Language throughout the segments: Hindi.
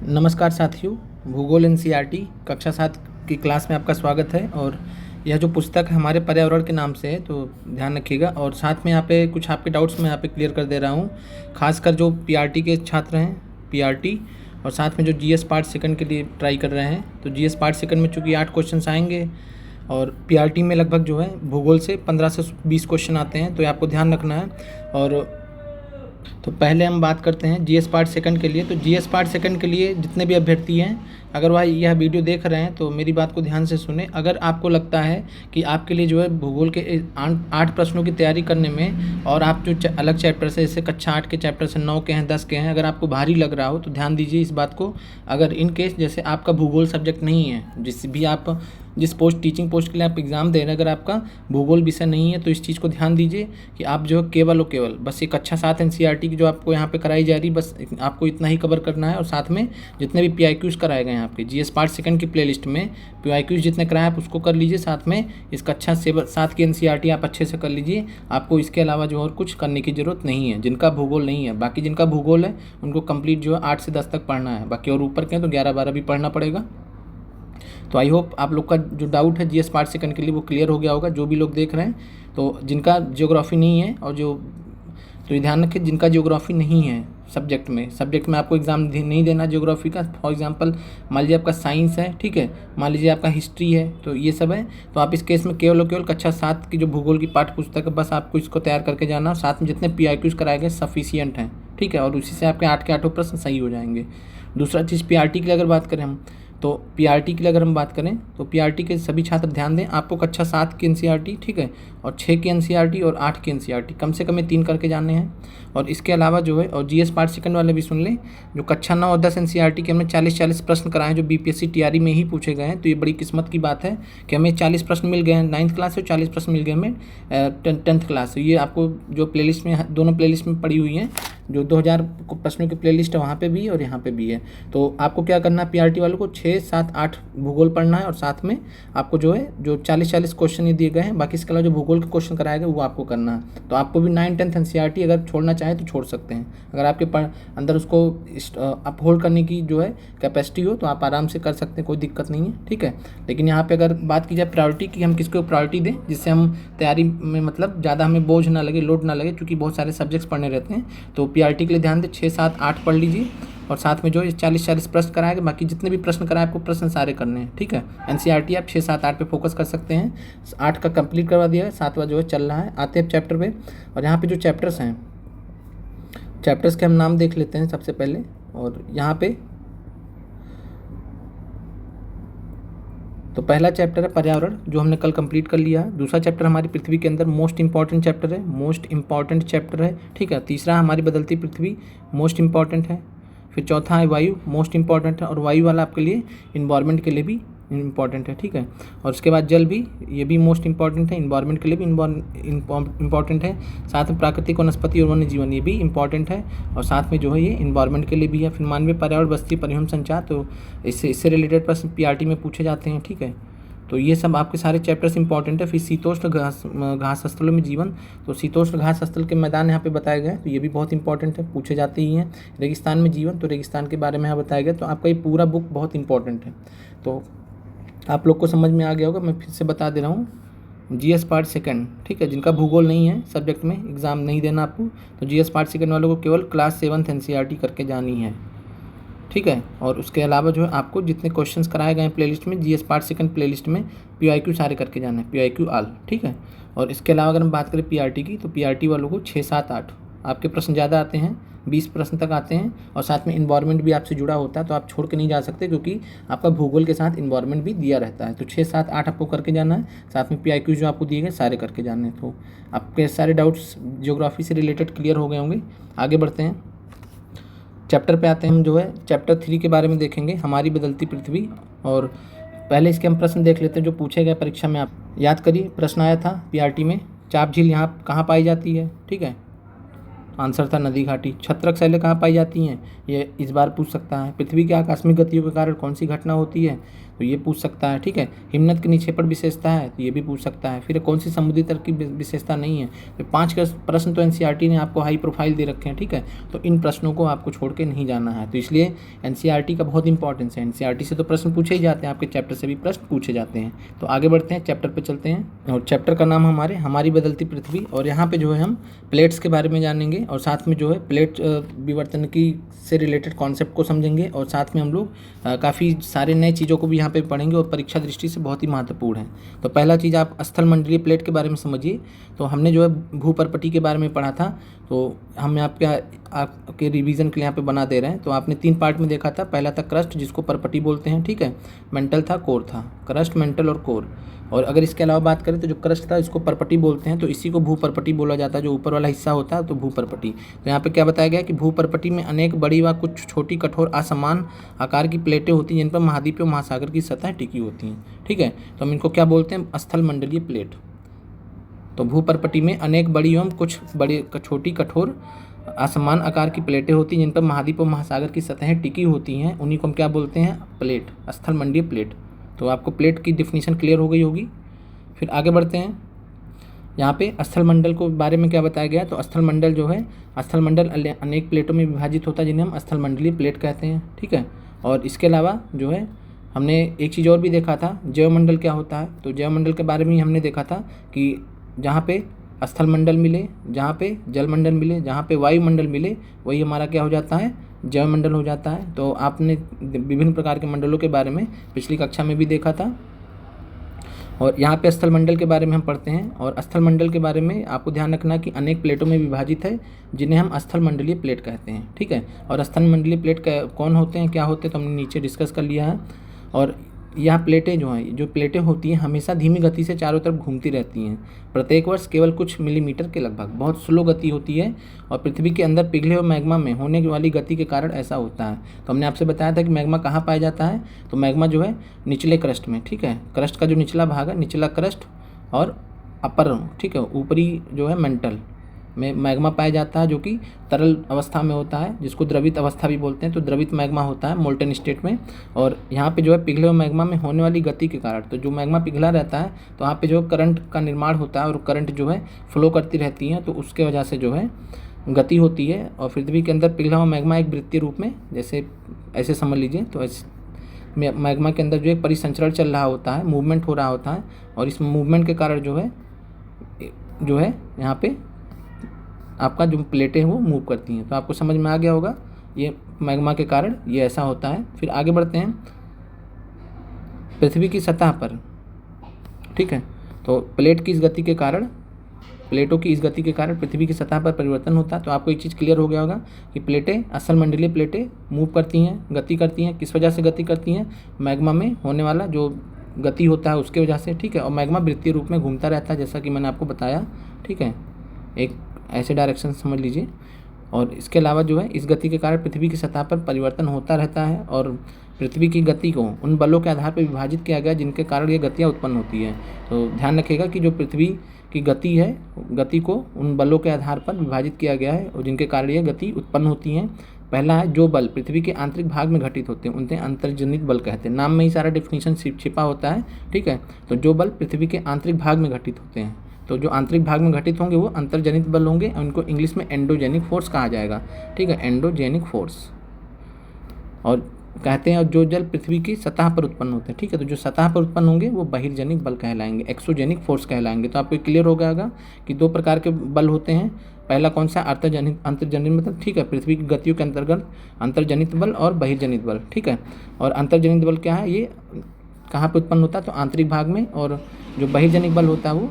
नमस्कार साथियों, भूगोल एनसीईआरटी कक्षा 7 की क्लास में आपका स्वागत है। और यह जो पुस्तक है हमारे पर्यावरण के नाम से है, तो ध्यान रखिएगा। और साथ में यहाँ पे कुछ आपके डाउट्स मैं यहाँ पे क्लियर कर दे रहा हूँ, खासकर जो पीआरटी के छात्र हैं, पीआरटी, और साथ में जो जीएस पार्ट सेकंड के लिए ट्राई कर रहे हैं। तो जीएस पार्ट सेकंड में चूँकि 8 क्वेश्चन आएंगे और पीआरटी में लगभग जो है भूगोल से 15 से 20 क्वेश्चन आते हैं, तो ये आपको ध्यान रखना है। और तो पहले हम बात करते हैं जीएस पार्ट सेकंड के लिए। तो जीएस पार्ट सेकंड के लिए जितने भी अभ्यर्थी हैं, अगर वह यह वीडियो देख रहे हैं तो मेरी बात को ध्यान से सुने। अगर आपको लगता है कि आपके लिए जो है भूगोल के 8 प्रश्नों की तैयारी करने में, और आप जो अलग चैप्टर से, जैसे कक्षा 8 के चैप्टर से 9 के हैं, 10 के हैं, अगर आपको भारी लग रहा हो तो ध्यान दीजिए इस बात को। अगर इन केस जैसे आपका भूगोल सब्जेक्ट नहीं है, जिस पोस्ट टीचिंग पोस्ट के लिए आप एग्ज़ाम दे रहे हैं, अगर आपका भूगोल विषय नहीं है, तो इस चीज़ को ध्यान दीजिए कि आप जो केवल और केवल बस ये कक्षा 7 एनसीईआरटी की जो आपको यहाँ पे कराई जा रही, बस आपको इतना ही कवर करना है। और साथ में जितने भी पीआईक्यूज़ कराए गए हैं आपके जीएस पार्ट सेकंड की प्लेलिस्ट में, पीआईक्यूज़ जितने कराए आप उसको कर लीजिए। साथ में इस कक्षा 7 की एनसीईआरटी आप अच्छे से कर लीजिए। आपको इसके अलावा जो और कुछ करने की ज़रूरत नहीं है, जिनका भूगोल नहीं है। बाकी जिनका भूगोल है उनको कंप्लीट जो है 8 से 10 तक पढ़ना है, बाकी और ऊपर के हैं तो 11-12 भी पढ़ना पड़ेगा। तो आई होप आप लोग का जो डाउट है जीएस पार्ट सेकंड के लिए वो क्लियर हो गया होगा, जो भी लोग देख रहे हैं। तो जिनका ज्योग्राफी नहीं है, और तो ये ध्यान रखें, जिनका ज्योग्राफी नहीं है सब्जेक्ट में आपको एग्ज़ाम नहीं देना ज्योग्राफी का। फॉर एग्जांपल मान लीजिए आपका साइंस है, ठीक है, मान लीजिए आपका हिस्ट्री है, तो ये सब है। तो आप इस केस में केवल और केवल कक्षा 7 की जो भूगोल की पाठ्य पुस्तक है, बस आपको इसको तैयार करके जाना। साथ में जितने पीआईक्यूज़ कराए गए सफिशियंट हैं, ठीक है, और उसी से आपके 8 के 8 प्रश्न सही हो जाएंगे। दूसरा चीज़, पीआरटी के लिए अगर बात करें हम, तो पीआरटी के लिए अगर हम बात करें तो पीआरटी के सभी छात्र ध्यान दें, आपको कक्षा 7 की एनसीईआरटी, ठीक है, और 6 की एनसीईआरटी और 8 की एनसीईआरटी कम से कम ये 3 करके जाने हैं। और इसके अलावा जो है, और जीएस पार्ट सेकंड वाले भी सुन लें, जो कक्षा 9 और 10 एनसीईआरटी के हमने 40-40 प्रश्न कराए हैं, जो बीपीएससी टीआरई में ही पूछे गए हैं। तो ये बड़ी किस्मत की बात है कि हमें 40 प्रश्न मिल गए हैं 9th क्लास से, 40 प्रश्न मिल गए हमें 10th क्लास से। ये आपको जो प्लेलिस्ट में, दोनों प्लेलिस्ट में पड़ी हुई हैं, जो 2000 प्रश्नों की प्लेलिस्ट है वहाँ पे भी और यहाँ पे भी है। तो आपको क्या करना है, पीआरटी वालों को 6, 7, 8 भूगोल पढ़ना है, और साथ में आपको जो है जो 40-40 क्वेश्चन ये दिए गए हैं, बाकी इसके अलावा जो भूगोल के क्वेश्चन कराए गए वो आपको करना है। तो आपको भी 9, 10th एनसीईआरटी अगर छोड़ना चाहे तो छोड़ सकते हैं। अगर आपके अंदर उसको अप होल्ड करने की जो है कैपेसिटी हो तो आप आराम से कर सकते हैं, कोई दिक्कत नहीं है, ठीक है। लेकिन यहाँ पर अगर बात की जाए प्रायोरिटी की, हम किसको प्रायोरिटी दें जिससे हम तैयारी में मतलब ज़्यादा हमें बोझ ना लगे, लोड ना लगे, क्योंकि बहुत सारे सब्जेक्ट्स पढ़ने रहते हैं। तो पीआरटी के लिए ध्यान दें, 6, 7, 8 पढ़ लीजिए, और साथ में जो है 40-40 प्रश्न कराएंगे। बाकी जितने भी प्रश्न कराए आपको प्रश्न सारे करने हैं, ठीक है। एनसीईआरटी आप 6, 7, 8 पे फोकस कर सकते हैं। 8 का कंप्लीट करवा दिया है, 7वां जो है चल रहा है। आते हैं चैप्टर पे, और यहाँ पे जो चैप्टर्स हैं, चैप्टर्स के हम नाम देख लेते हैं सबसे पहले। और यहाँ पे तो पहला चैप्टर है पर्यावरण, जो हमने कल कंप्लीट कर लिया है। दूसरा चैप्टर हमारी पृथ्वी के अंदर मोस्ट इंपॉर्टेंट चैप्टर है, मोस्ट इंपॉर्टेंट चैप्टर है, ठीक है। तीसरा हमारी बदलती पृथ्वी, मोस्ट इंपॉर्टेंट है। फिर चौथा है वायु, मोस्ट इंपॉर्टेंट है, और वायु वाला आपके लिए इन्वायरमेंट के लिए भी इम्पॉर्टेंट है, ठीक है। और उसके बाद जल भी, ये भी मोस्ट इंपॉर्टेंट है, इन्वायरमेंट के लिए भी इम्पॉर्टेंट है। साथ में प्राकृतिक वनस्पति और वन्य जीवन, ये भी इंपॉर्टेंट है, और साथ में जो है ये इन्वायरमेंट के लिए भी है। फिर मानवीय पर्यावरण, बस्ती, परिवहन, संचार, तो इससे रिलेटेड प्रश्न पीआरटी में पूछे जाते हैं, ठीक है। तो ये सब आपके सारे चैप्टर्स इंपॉर्टेंट है। फिर शीतोष्ण घास स्थलों में जीवन, तो शीतोष्ण घास स्थल के मैदान यहाँ पे बताए गए हैं, तो ये भी बहुत इंपॉर्टेंट है, पूछे जाते ही हैं। रेगिस्तान में जीवन, तो रेगिस्तान के बारे में यहाँ बताया गया। तो आपका ये पूरा बुक बहुत इंपॉर्टेंट है। तो आप लोग को समझ में आ गया होगा, मैं फिर से बता दे रहा हूँ। जीएस पार्ट सेकंड, ठीक है, जिनका भूगोल नहीं है सब्जेक्ट में, एग्ज़ाम नहीं देना आपको, तो जीएस पार्ट सेकंड वालों को केवल क्लास 7 एनसीईआरटी करके जानी है, ठीक है। और उसके अलावा जो है आपको जितने क्वेश्चंस कराए गए हैं प्लेलिस्ट में, जीएस पार्ट सेकंड प्लेलिस्ट में, पीआईक्यू सारे करके जाना है, पीआईक्यू ऑल, ठीक है। और इसके अलावा अगर हम बात करें पीआरटी की, तो पीआरटी वालों को 6, 7, 8 आपके प्रश्न ज़्यादा आते हैं, 20 प्रश्न तक आते हैं, और साथ में इन्वायरमेंट भी आपसे जुड़ा होता है, तो आप छोड़ के नहीं जा सकते, क्योंकि आपका भूगोल के साथ इन्वायरमेंट भी दिया रहता है। तो 6, 7, 8 आपको करके जाना है, साथ में पीआईक्यू जो आपको दिए गए सारे करके जाने हैं। तो आपके सारे डाउट्स ज्योग्राफी से रिलेटेड क्लियर हो गए होंगे। आगे बढ़ते हैं, चैप्टर पे आते हैं। हम जो है चैप्टर 3 के बारे में देखेंगे, हमारी बदलती पृथ्वी। और पहले इसके हम प्रश्न देख लेते हैं जो पूछे गए परीक्षा में। आप याद करिए, प्रश्न आया था पीआरटी में, चाप झील यहाँ कहाँ पाई जाती है, ठीक है। आंसर था नदी घाटी। छत्रक शैलें कहाँ पाई जाती हैं, ये इस बार पूछ सकता है। पृथ्वी की आकस्मिक गतियों के कारण कौन सी घटना होती है, तो ये पूछ सकता है, ठीक है। हिमनद की निक्षेपण विशेषता है, तो ये भी पूछ सकता है। फिर कौन सी समुद्री तल की विशेषता नहीं है। तो 5 का प्रश्न तो एनसीईआरटी ने आपको हाई प्रोफाइल दे रखे हैं, ठीक है। तो इन प्रश्नों को आपको छोड़ के नहीं जाना है, तो इसलिए एनसीईआरटी का बहुत इंपॉर्टेंस है। एनसीईआरटी से तो प्रश्न पूछे ही जाते हैं, आपके चैप्टर से भी प्रश्न पूछे जाते हैं। तो आगे बढ़ते हैं, चैप्टर पर चलते हैं। और चैप्टर का नाम हमारी बदलती पृथ्वी। और यहाँ पे जो है हम प्लेट्स के बारे में जानेंगे और साथ में जो है प्लेट विवर्तन की से रिलेटेड कॉन्सेप्ट को समझेंगे और साथ में हम लोग काफ़ी सारे नए चीज़ों को भी यहाँ पे पढ़ेंगे और परीक्षा दृष्टि से बहुत ही महत्वपूर्ण है। तो पहला चीज़ आप स्थल मंडलीय प्लेट के बारे में समझिए। तो हमने जो है भूपर्पटी के बारे में पढ़ा था, तो हम आपके रिवीजन के लिए यहाँ पे बना दे रहे हैं। तो आपने 3 पार्ट में देखा था। पहला था क्रस्ट, जिसको परपटी बोलते हैं, ठीक है। मेंटल था, कोर था। क्रस्ट, मेंटल और कोर। और अगर इसके अलावा बात करें तो जो क्रस्ट था इसको परपटी बोलते हैं, तो इसी को भूपर्पटी बोला जाता है। जो ऊपर वाला हिस्सा होता है तो भूपर्पटी। तो यहाँ पे क्या बताया गया कि भूपर्पटी में अनेक बड़ी व कुछ छोटी कठोर असमान आकार की प्लेटें होती हैं जिन पर महाद्वीप और महासागर की सतह टिकी होती हैं, ठीक है। तो हम इनको क्या बोलते हैं, स्थल मंडलीय प्लेट। तो भूपर्पटी में अनेक बड़ी एवं कुछ बड़ी छोटी कठोर असमान आकार की प्लेटें होती हैं जिन पर महाद्वीप और महासागर की सतहें टिकी होती हैं, उन्हीं को हम क्या बोलते हैं, प्लेट, स्थल मंडलीय प्लेट। तो आपको प्लेट की डिफिनीशन क्लियर हो गई होगी। फिर आगे बढ़ते हैं। यहाँ पे स्थल मंडल को बारे में क्या बताया गया, तो स्थल मंडल जो है, स्थल मंडल अनेक प्लेटों में विभाजित होता है जिन्हें हम स्थल मंडलीय प्लेट कहते हैं, ठीक है। और इसके अलावा जो है हमने एक चीज़ और भी देखा था, जैवमंडल क्या होता है। तो जैवमंडल के बारे में हमने देखा था कि जहाँ पे स्थल मंडल मिले, जहाँ पे जलमंडल मिले, जहाँ पे वायुमंडल मिले, वही हमारा क्या हो जाता है, जैवमंडल हो जाता है। तो आपने विभिन्न प्रकार के मंडलों के बारे में पिछली कक्षा में भी देखा था। और यहाँ पे स्थल मंडल के बारे में हम पढ़ते हैं। और स्थल मंडल के बारे में आपको ध्यान रखना कि अनेक प्लेटों में विभाजित है जिन्हें हम स्थल मंडलीय प्लेट कहते हैं, ठीक है। और स्थल मंडलीय प्लेट कौन होते हैं, क्या होते हैं, तो हमने नीचे डिस्कस कर लिया है। और यह प्लेटें जो प्लेटें होती हैं हमेशा धीमी गति से चारों तरफ घूमती रहती हैं, प्रत्येक वर्ष केवल कुछ मिलीमीटर के लगभग। बहुत स्लो गति होती है और पृथ्वी के अंदर पिघले हुए मैग्मा में होने वाली गति के कारण ऐसा होता है। तो हमने आपसे बताया था कि मैग्मा कहाँ पाया जाता है, तो मैग्मा जो है निचले क्रस्ट में, ठीक है। क्रस्ट का जो निचला भाग है, निचला क्रस्ट, और अपर, ठीक है, ऊपरी जो है मेंटल में मैग्मा पाया जाता है, जो कि तरल अवस्था में होता है, जिसको द्रवित अवस्था भी बोलते हैं। तो द्रवित मैग्मा होता है मोल्टन स्टेट में। और यहाँ पे जो है पिघले हुए मैग्मा में होने वाली गति के कारण, तो जो मैग्मा पिघला रहता है तो वहाँ पे जो करंट का निर्माण होता है और करंट जो है फ्लो करती रहती है, तो उसके वजह से जो है गति होती है। और पृथ्वी के अंदर पिघला हुआ मैग्मा एक वृत्तीय रूप में, जैसे ऐसे समझ लीजिए, तो ऐसे मैग्मा के अंदर जो एक परिसंचरण चल रहा होता है, मूवमेंट हो रहा होता है। और इस मूवमेंट के कारण जो है यहाँ पे आपका जो प्लेटें हैं वो मूव करती हैं। तो आपको समझ में आ गया होगा, ये मैग्मा के कारण ये ऐसा होता है। फिर आगे बढ़ते हैं, पृथ्वी की सतह पर, ठीक है। तो प्लेटों की इस गति के कारण पृथ्वी की सतह पर परिवर्तन होता है। तो आपको एक चीज़ क्लियर हो गया होगा कि प्लेटें, स्थल मंडलीय प्लेटें मूव करती हैं, गति करती हैं। किस वजह से गति करती हैं, मैग्मा में होने वाला जो गति होता है उसके वजह से, ठीक है। और मैग्मा वृत्तीय रूप में घूमता रहता है, जैसा कि मैंने आपको बताया, ठीक है। एक ऐसे डायरेक्शन समझ लीजिए। और इसके अलावा जो है इस गति के कारण पृथ्वी की सतह पर परिवर्तन होता रहता है और पृथ्वी की गति को उन बलों के आधार पर विभाजित किया गया जिनके कारण ये गतियाँ उत्पन्न होती है। तो ध्यान रखिएगा कि जो पृथ्वी की गति है, गति को उन बलों के आधार पर विभाजित किया गया है और जिनके कारण ये गति उत्पन्न होती हैं। पहला है, जो बल पृथ्वी के आंतरिक भाग में घटित होते हैं उन्हें अंतर्जनित बल कहते हैं। नाम में ही सारा डेफिनेशन छिपा होता है, ठीक है। तो जो बल पृथ्वी के आंतरिक भाग में घटित होते हैं, तो जो आंतरिक भाग में घटित होंगे वो अंतर्जनित बल होंगे। उनको इंग्लिश में एंडोजेनिक फोर्स कहा जाएगा, ठीक है, एंडोजेनिक फोर्स। और कहते हैं और जो जल पृथ्वी की सतह पर उत्पन्न होते हैं, ठीक है। तो जो सतह पर उत्पन्न होंगे वो बहिर्जनिक बल कहलाएंगे, एक्सोजेनिक फोर्स कहलाएंगे। तो आपको क्लियर हो गया होगा कि 2 प्रकार के बल होते हैं। पहला कौन सा, अंतर्जनित मतलब, ठीक है, पृथ्वी की गतियों के अंतर्गत अंतर्जनित बल और बहिर्जनित बल, ठीक है। और अंतर्जनित बल क्या है, ये कहाँ पर उत्पन्न होता है, तो आंतरिक भाग में। और जो बहिर्जनिक बल होता है वो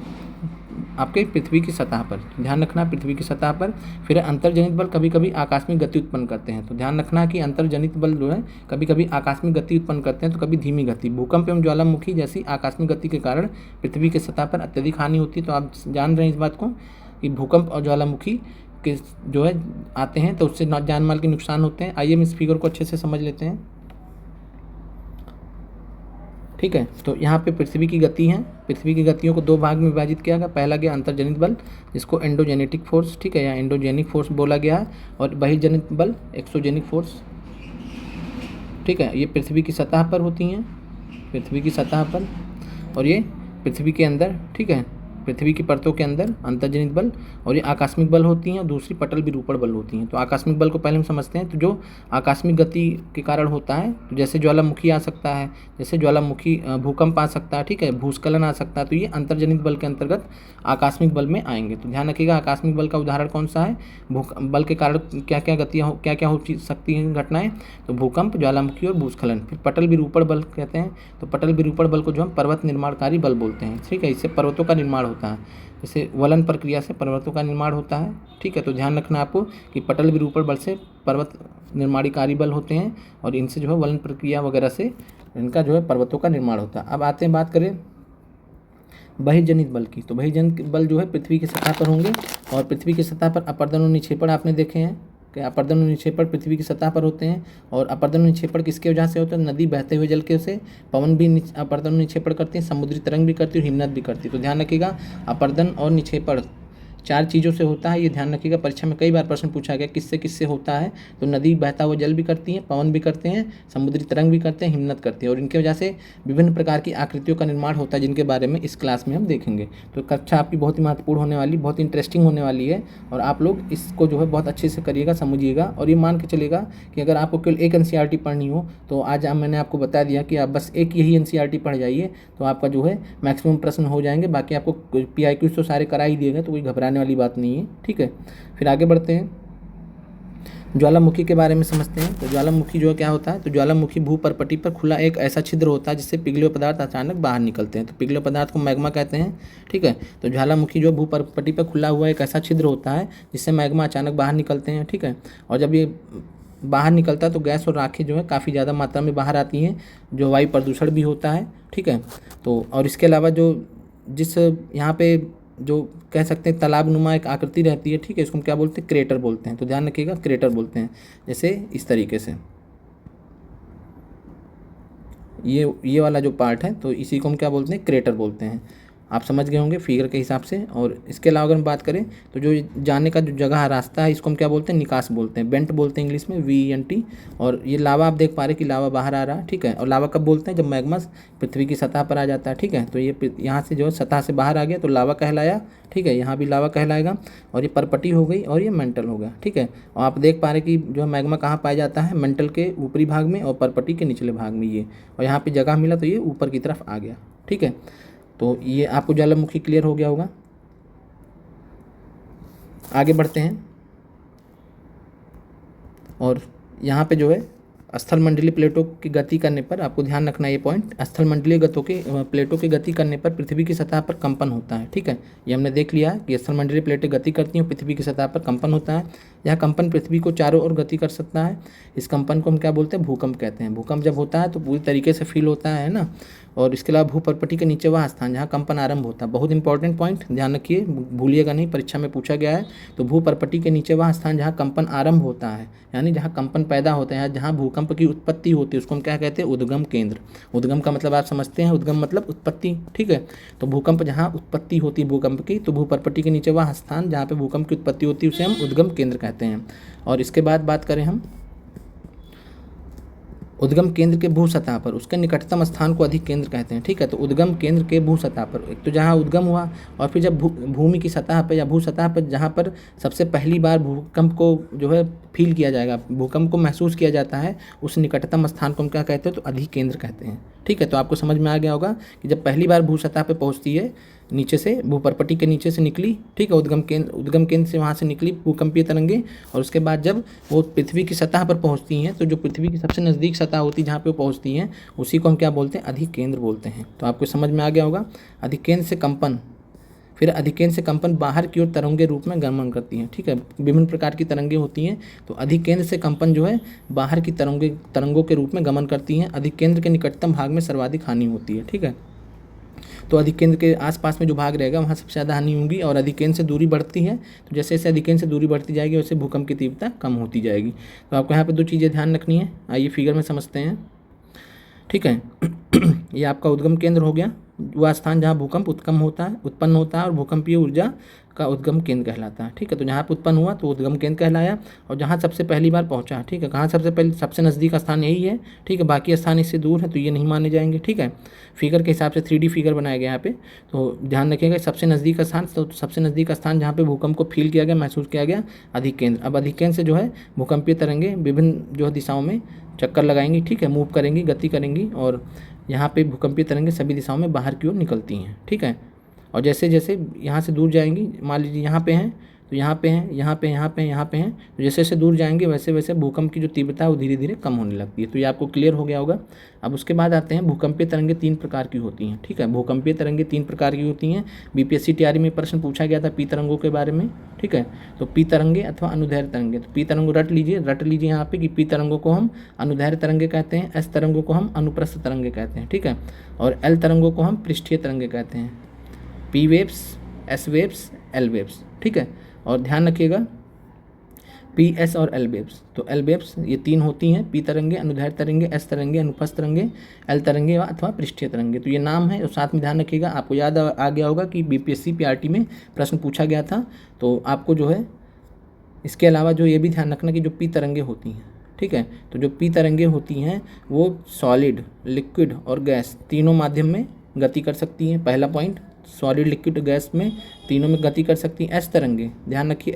आपके पृथ्वी की सतह पर। ध्यान रखना, पृथ्वी की सतह पर। फिर अंतर्जनित बल कभी कभी आकस्मिक गति उत्पन्न करते हैं। तो ध्यान रखना कि अंतर्जनित बल जो है कभी कभी आकस्मिक गति उत्पन्न करते हैं, तो कभी धीमी गति। भूकंप एवं ज्वालामुखी जैसी आकस्मिक गति के कारण पृथ्वी की सतह पर अत्यधिक हानि होती है। तो आप जान रहे हैं इस बात को कि भूकंप और ज्वालामुखी के जो है आते हैं तो उससे जान माल के नुकसान होते हैं। आइए हम इस फिगर को अच्छे से समझ लेते हैं। ठीक है। तो यहाँ पे पृथ्वी की गति है, पृथ्वी की गतियों को 2 भाग में विभाजित किया गया। पहला गया अंतर्जनित बल, जिसको एंडोजेनेटिक फोर्स, ठीक है, या एंडोजेनिक फोर्स बोला गया है, और बहिर्जनित बल एक्सोजेनिक फोर्स, ठीक है। ये पृथ्वी की सतह पर होती हैं, पृथ्वी की सतह पर, और ये पृथ्वी के अंदर, ठीक है, पृथ्वी की परतों के अंदर अंतर्जनित बल, और ये आकस्मिक बल होती हैं, और दूसरी पटल विरूपण बल होती हैं। तो आकस्मिक बल को पहले हम समझते हैं। तो जो आकस्मिक गति के कारण होता है, तो जैसे ज्वालामुखी आ सकता है, जैसे ज्वालामुखी भूकंप आ सकता है, ठीक है, भूस्खलन आ सकता है, तो ये अंतर्जनित बल के अंतर्गत आकस्मिक बल में आएंगे। तो ध्यान रखिएगा, आकस्मिक बल का उदाहरण कौन सा है, बल के कारण क्या क्या गतियाँ क्या क्या हो सकती हैं घटनाएं, तो भूकंप, ज्वालामुखी और भूस्खलन। फिर पटल विरूपण बल कहते हैं, तो पटल विरूपण बल को जो हम पर्वत निर्माणकारी बल बोलते हैं, ठीक है। इससे पर्वतों का निर्माण होता है, जैसे वलन प्रक्रिया से पर्वतों का निर्माण होता है, ठीक है। तो ध्यान रखना आपको कि पटल विरूपण बल से पर्वत निर्माणकारी बल होते हैं, और इनसे जो है वलन प्रक्रिया वगैरह से इनका जो है पर्वतों का निर्माण होता है। अब आते हैं बात करें बहिर्जनित बल की। तो बहिर्जनित बल जो है पृथ्वी की सतह पर होंगे, और पृथ्वी की सतह पर अपर्दन और निक्षेपण आपने देखे हैं कि अपर्दन और निक्षेपण पृथ्वी की सतह पर होते हैं। और अपर्दन और निक्षेपण किसके वजह से होता है, नदी बहते हुए जल के से, पवन भी अपर्दन और निक्षेपण करती है, समुद्री तरंग भी करती है, और हिमनद भी करती है। तो ध्यान रखिएगा, अपर्दन और निक्षेपण 4 चीज़ों से होता है, ये ध्यान रखिएगा। परीक्षा में कई बार प्रश्न पूछा गया किससे किससे होता है, तो नदी बहता हुआ जल भी करती है, पवन भी करते हैं, समुद्री तरंग भी करते हैं, हिमनद करते हैं, और इनकी वजह से विभिन्न प्रकार की आकृतियों का निर्माण होता है, जिनके बारे में इस क्लास में हम देखेंगे। तो कक्षा आपकी बहुत ही महत्वपूर्ण होने वाली, बहुत इंटरेस्टिंग होने वाली है, और आप लोग इसको जो है बहुत अच्छे से करिएगा, समझिएगा। और ये मान के चलेगा कि अगर आपको केवल एक NCERT पढ़नी हो, तो आज मैंने आपको बता दिया कि आप बस एक यही NCERT पढ़ जाइए, तो आपका जो है मैक्सिमम प्रश्न हो जाएंगे। बाकी आपको PIQs तो सारे करा ही दिए गए, तो कोई घबराने वाली बात नहीं है, ठीक है। फिर आगे बढ़ते हैं, ज्वालामुखी के बारे में समझते हैं। तो ज्वालामुखी जो क्या होता है, तो ज्वालामुखी भूपर्पटी पर खुला एक ऐसा छिद्र होता है जिससे पिघले हुए पदार्थ अचानक बाहर निकलते हैं। तो पिघले पदार्थ को मैग्मा कहते हैं, ठीक है। तो ज्वालामुखी जो भूपर्पटी पर खुला हुआ एक ऐसा छिद्र होता है जिससे मैग्मा अचानक बाहर निकलते हैं, ठीक है। और जब ये बाहर निकलता है तो गैस और राखें जो है काफ़ी ज़्यादा मात्रा में बाहर आती हैं, जो वायु प्रदूषण भी होता है, ठीक है। तो और इसके अलावा जो जिस यहाँ पे जो कह सकते हैं तालाब नुमा एक आकृति रहती है, ठीक है, इसको हम क्या बोलते हैं, क्रेटर बोलते हैं। तो ध्यान रखिएगा, क्रेटर बोलते हैं, जैसे इस तरीके से ये वाला जो पार्ट है, तो इसी को हम क्या बोलते हैं, क्रेटर बोलते हैं। आप समझ गए होंगे फिगर के हिसाब से। और इसके अलावा अगर हम बात करें तो जो जाने का जो जगह रास्ता है, इसको हम क्या बोलते हैं, निकास बोलते हैं, वेंट बोलते हैं इंग्लिश में, VENT। और ये लावा आप देख पा रहे हैं कि लावा बाहर आ रहा है, ठीक है। और लावा कब बोलते हैं, जब मैग्मा पृथ्वी की सतह पर आ जाता है, ठीक है। तो ये यहाँ से जो है सतह से बाहर आ गया तो लावा कहलाया, ठीक है। यहाँ भी लावा कहलाएगा, और ये परपटी हो गई, और ये मेंटल हो गया, ठीक है। और आप देख पा रहे हैं कि जो है मैग्मा कहाँ पाया जाता है, मेंटल के ऊपरी भाग में और परपटी के निचले भाग में ये, और यहाँ पे जगह मिला तो ये ऊपर की तरफ आ गया, ठीक है। तो ये आपको ज्वालामुखी क्लियर हो गया होगा। आगे बढ़ते हैं, और यहाँ पे जो है स्थल मंडलीय प्लेटों की गति करने पर आपको ध्यान रखना ये पॉइंट, स्थल मंडलीय प्लेटों की गति करने पर पृथ्वी की सतह पर कंपन होता है, ठीक है। ये हमने देख लिया है कि स्थल मंडलीय प्लेटें गति करती हैं, पृथ्वी की सतह पर कंपन होता है। यह कंपन पृथ्वी को चारों ओर गति कर सकता है। इस कंपन को हम क्या बोलते हैं, भूकंप कहते हैं। भूकंप जब होता है तो पूरी तरीके से फील होता है ना। और इसके अलावा भूपर्पटी के नीचे वह स्थान जहाँ कंपन आरंभ होता है, बहुत इंपॉर्टेंट पॉइंट, ध्यान रखिए, भूलिएगा नहीं, परीक्षा में पूछा गया है। तो भूपर्पटी के नीचे वह स्थान जहाँ कंपन आरंभ होता है, यानी जहाँ कंपन पैदा होते हैं, जहाँ भूकंप की उत्पत्ति होती है, उसको हम क्या कहते हैं, उद्गम केंद्र। उद्गम का मतलब आप समझते हैं, उद्गम मतलब उत्पत्ति, ठीक है। तो भूकंप जहाँ उत्पत्ति होती है भूकंप की, तो भूपर्पटी के नीचे वह स्थान जहाँ पे भूकंप की उत्पत्ति होती है उसे हम उद्गम केंद्र कहते हैं। और इसके बाद बात करें हम उद्गम केंद्र के भू सतह पर, उसके निकटतम स्थान को अधिक केंद्र कहते हैं, ठीक है। तो उद्गम केंद्र के भू सतह पर, एक तो जहाँ उद्गम हुआ, और फिर जब भूमि की सतह पर या भू सतह पर जहाँ पर सबसे पहली बार भूकंप को जो है फील किया जाएगा, भूकंप को महसूस किया जाता है, उस निकटतम स्थान को हम क्या कहते हैं, तो अधिक केंद्र कहते हैं, ठीक है। तो आपको समझ में आ गया होगा कि जब पहली बार भू सतह पर पहुँचती है, नीचे से भूपर्पटी के नीचे से निकली, ठीक है, उद्गम केंद्र से वहाँ से निकली भूकंपीय तरंगे, और उसके बाद जब वो पृथ्वी की सतह पर पहुँचती हैं, तो जो पृथ्वी की सबसे नज़दीक सतह होती है जहाँ पे वो पहुँचती हैं, उसी को हम क्या बोलते हैं, अधिक केंद्र बोलते हैं। तो आपको समझ में आ गया होगा। अधिकेंद्र से कंपन, फिर अधिकेंद्र से कंपन बाहर की ओर तरंग के रूप में गमन करती हैं, ठीक है। विभिन्न प्रकार की तरंगे होती हैं, तो अधिकेंद्र से कंपन जो है बाहर की तरंगों के रूप में गमन करती हैं। अधिकेंद्र के निकटतम भाग में सर्वाधिक हानि होती है, ठीक है। तो अधिकेंद्र के आसपास में जो भाग रहेगा वहाँ सबसे ज़्यादा हानि होगी, और अधिकेंद्र से दूरी बढ़ती है, तो जैसे जैसे अधिकेंद्र से दूरी बढ़ती जाएगी वैसे भूकंप की तीव्रता कम होती जाएगी। तो आपको यहाँ पे 2 चीज़ें ध्यान रखनी है। आइए फिगर में समझते हैं, ठीक है। ये आपका उद्गम केंद्र हो गया, वह स्थान जहाँ भूकंप उत्पन्न होता है और भूकंपीय ऊर्जा का उद्गम केंद्र कहलाता है। ठीक है, तो जहाँ पर उत्पन्न हुआ तो उद्गम केंद्र कहलाया, और जहाँ सबसे पहली बार पहुँचा, ठीक है, कहाँ सबसे पहले, सबसे नज़दीक स्थान यही है। ठीक है, बाकी स्थान इससे दूर है तो ये नहीं माने जाएंगे। ठीक है, फिगर के हिसाब से 3D फिगर बनाया गया यहाँ पे, तो ध्यान रखिएगा सबसे नज़दीक स्थान, तो सबसे नज़दीक स्थान जहाँ पे भूकंप को फील किया गया, महसूस किया गया, अधिकेंद्र। अब अधिकेंद्र से जो है भूकंपीय तरंगे विभिन्न जो है दिशाओं में चक्कर लगाएंगी, ठीक है, मूव करेंगी, गति करेंगी, और यहाँ पे भूकंपीय तरंगे सभी दिशाओं में बाहर की ओर निकलती हैं। ठीक है, और जैसे जैसे यहाँ से दूर जाएंगी, मान लीजिए यहाँ पे हैं तो यहाँ पे हैं, यहाँ पे, यहाँ पे, यहाँ पे हैं, तो जैसे जैसे दूर जाएंगे वैसे वैसे भूकंप की जो तीव्रता है वो धीरे धीरे कम होने लगती है। तो ये आपको क्लियर हो गया होगा। अब उसके बाद आते हैं भूकंपीय तरंगे 3 प्रकार की होती हैं। ठीक है, भूकंपीय तरंगे 3 प्रकार की होती हैं। बीपीएससी तैयारी में प्रश्न पूछा गया था पी तरंगों के बारे में। ठीक है, तो पी तरंगे अथवा अनुदैर्घ्य तरंगे, तो पी तरंगों रट लीजिए यहाँ पे कि पी तरंगों को हम अनुदैर्घ्य तरंगे कहते हैं, एस तरंगों को हम अनुप्रस्थ तरंगे कहते हैं। ठीक है, और एल तरंगों को हम पृष्ठीय तरंगे कहते हैं। P waves, S waves, L waves. ठीक है, और ध्यान रखिएगा पी, एस और एल वेव्स, तो एल वेव्स ये 3 होती हैं, पी तरंगे, अनुदैर्घ्य तरंगे, एस तरंगे, अनुप्रस्थ तरंगे, एल तरंगे अथवा पृष्ठीय तरंगे। तो ये नाम है, और साथ में ध्यान रखिएगा, आपको याद आ गया होगा कि बीपीएससी पीआरटी में प्रश्न पूछा गया था। तो आपको जो है इसके अलावा जो ये भी ध्यान रखना कि जो पी तरंगे होती हैं, ठीक है, तो जो पी तरंगे होती हैं वो सॉलिड, लिक्विड और गैस तीनों माध्यम में गति कर सकती हैं। पहला पॉइंट, सॉलिड, लिक्विड, गैस में तीनों में गति कर सकती हैं। एस तरंगे, ध्यान रखिए,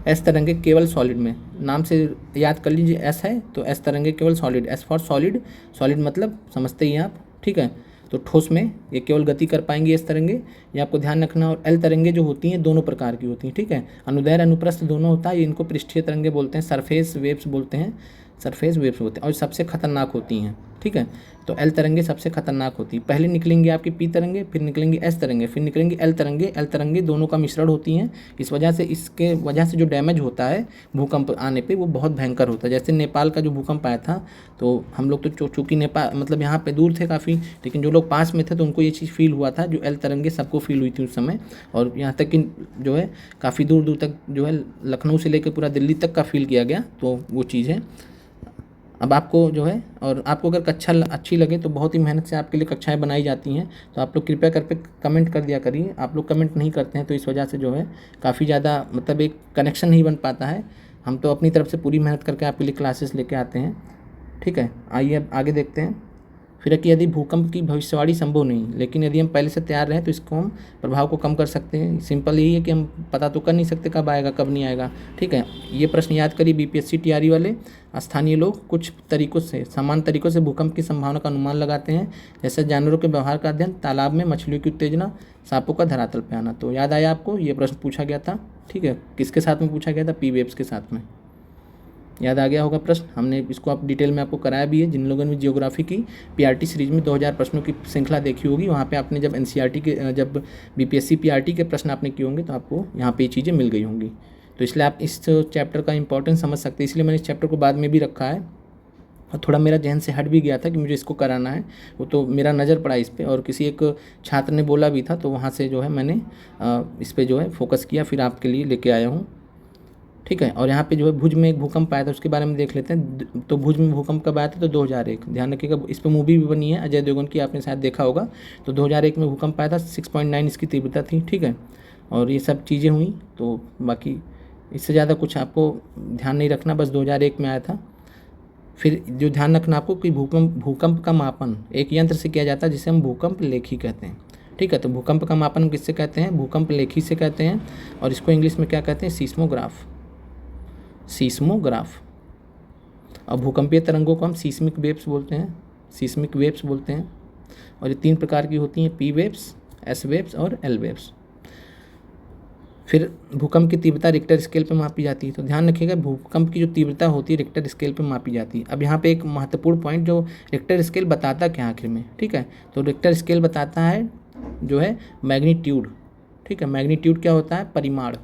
एस तरंगे केवल सॉलिड में, नाम से याद कर लीजिए, एस है तो एस तरंगे केवल solid, S for solid, solid मतलब समझते ही आप। ठीक है, तो ठोस में ये केवल गति कर पाएंगी एस तरंगे, ये आपको ध्यान रखना। और एल तरंगे जो होती हैं दोनों प्रकार की होती हैं। ठीक है, अनुदैर्घ्य अनुप्रस्थ दोनों होता है, इनको पृष्ठीय तरंगे बोलते हैं, सरफेस वेव्स बोलते हैं, सरफेस वेव्स होते हैं, और सबसे खतरनाक होती हैं। ठीक है, तो एल तरंगे सबसे खतरनाक होती है। पहले निकलेंगी आपकी पी तरंगे, फिर निकलेंगी एस तरंगे, फिर निकलेंगी एल तरंगे। एल तरंगे दोनों का मिश्रण होती हैं, इस वजह से इसके वजह से जो डैमेज होता है भूकंप आने पे वो बहुत भयंकर होता है। जैसे नेपाल का जो भूकंप आया था, तो हम लोग तो चूँकि नेपाल मतलब यहाँ पे दूर थे काफ़ी, लेकिन जो लोग पास में थे तो उनको ये चीज़ फील हुआ था, जो एल तरंगे सबको फील हुई थी उस समय, और यहाँ तक कि जो है काफ़ी दूर दूर तक जो है लखनऊ से लेकर पूरा दिल्ली तक का फील किया गया। तो वो चीज़ है। अब आपको जो है, और आपको अगर कक्षा अच्छी लगे तो बहुत ही मेहनत से आपके लिए कक्षाएं बनाई जाती हैं, तो आप लोग कृपया करके कमेंट कर दिया करिए। आप लोग कमेंट नहीं करते हैं तो इस वजह से जो है काफ़ी ज़्यादा मतलब एक कनेक्शन नहीं बन पाता है। हम तो अपनी तरफ से पूरी मेहनत करके आपके लिए क्लासेस लेके आते हैं। ठीक है, आइए अब आगे देखते हैं। फिर कि यदि भूकंप की भविष्यवाणी संभव नहीं, लेकिन यदि हम पहले से तैयार रहें तो इसको हम प्रभाव को कम कर सकते हैं। सिंपल यही है कि हम पता तो कर नहीं सकते कब आएगा कब नहीं आएगा। ठीक है, ये प्रश्न याद करिए, बीपीएससी टीआरई वाले स्थानीय लोग कुछ तरीकों से, समान तरीकों से भूकंप की संभावना का अनुमान लगाते हैं, जैसे जानवरों के व्यवहार का अध्ययन, तालाब में मछलियों की उत्तेजना, सांपों का धरातल पर आना। तो याद आया आपको, ये प्रश्न पूछा गया था। ठीक है, किसके साथ में पूछा गया था? पी वेव्स के साथ में। याद आ गया होगा प्रश्न, हमने इसको आप डिटेल में आपको कराया भी है। जिन लोगों ने जियोग्राफी की पीआरटी सीरीज में 2000 प्रश्नों की श्रृंखला देखी होगी, वहाँ पे आपने जब एनसीईआरटी के, जब बीपीएससी पीआरटी के प्रश्न आपने किए होंगे तो आपको यहाँ पे ये चीज़ें मिल गई होंगी। तो इसलिए आप इस चैप्टर का इंपॉर्टेंस समझ सकते हैं, इसलिए मैंने इस चैप्टर को बाद में भी रखा है। और थोड़ा मेरा जहन से हट भी गया था कि मुझे इसको कराना है, वो तो मेरा नज़र पड़ा इस पर, और किसी एक छात्र ने बोला भी था, तो वहाँ से जो है मैंने इस पर जो है फोकस किया, फिर आपके लिए लेके आया हूँ। ठीक है, और यहाँ पे जो है भुज में एक भूकंप आया था, उसके बारे में देख लेते हैं। तो भुज में भूकंप कब आया था? तो 2001। ध्यान रखिएगा, इस पर मूवी भी बनी है अजय देवगन की, आपने शायद देखा होगा। तो 2001 में भूकंप आया था, 6.9 इसकी तीव्रता थी। ठीक है, और ये सब चीज़ें हुई, तो बाकी इससे ज़्यादा कुछ आपको ध्यान नहीं रखना, बस 2001 में आया था। फिर जो ध्यान रखना आपको कि भूकंप का मापन एक यंत्र से किया जाता है जिसे हम भूकंप लेखी कहते हैं। ठीक है, तो भूकंप का मापन किससे कहते हैं? भूकंप लेखी से कहते हैं, और इसको इंग्लिश में क्या कहते हैं? सीस्मोग्राफ। और भूकंपीय तरंगों को हम सीस्मिक वेव्स बोलते हैं। और ये 3 प्रकार की होती हैं, पी वेव्स, एस वेव्स और एल वेव्स। फिर भूकंप की तीव्रता रिक्टर स्केल पे मापी जाती है। तो ध्यान रखिएगा, भूकंप की जो तीव्रता होती है रिक्टर स्केल पे मापी जाती है। अब यहाँ पे एक महत्वपूर्ण पॉइंट, जो रिक्टर स्केल बताता क्या आखिर में? ठीक है, तो रिक्टर स्केल बताता है जो है मैग्नीट्यूड। ठीक है, मैग्नीट्यूड क्या होता है? परिमाण।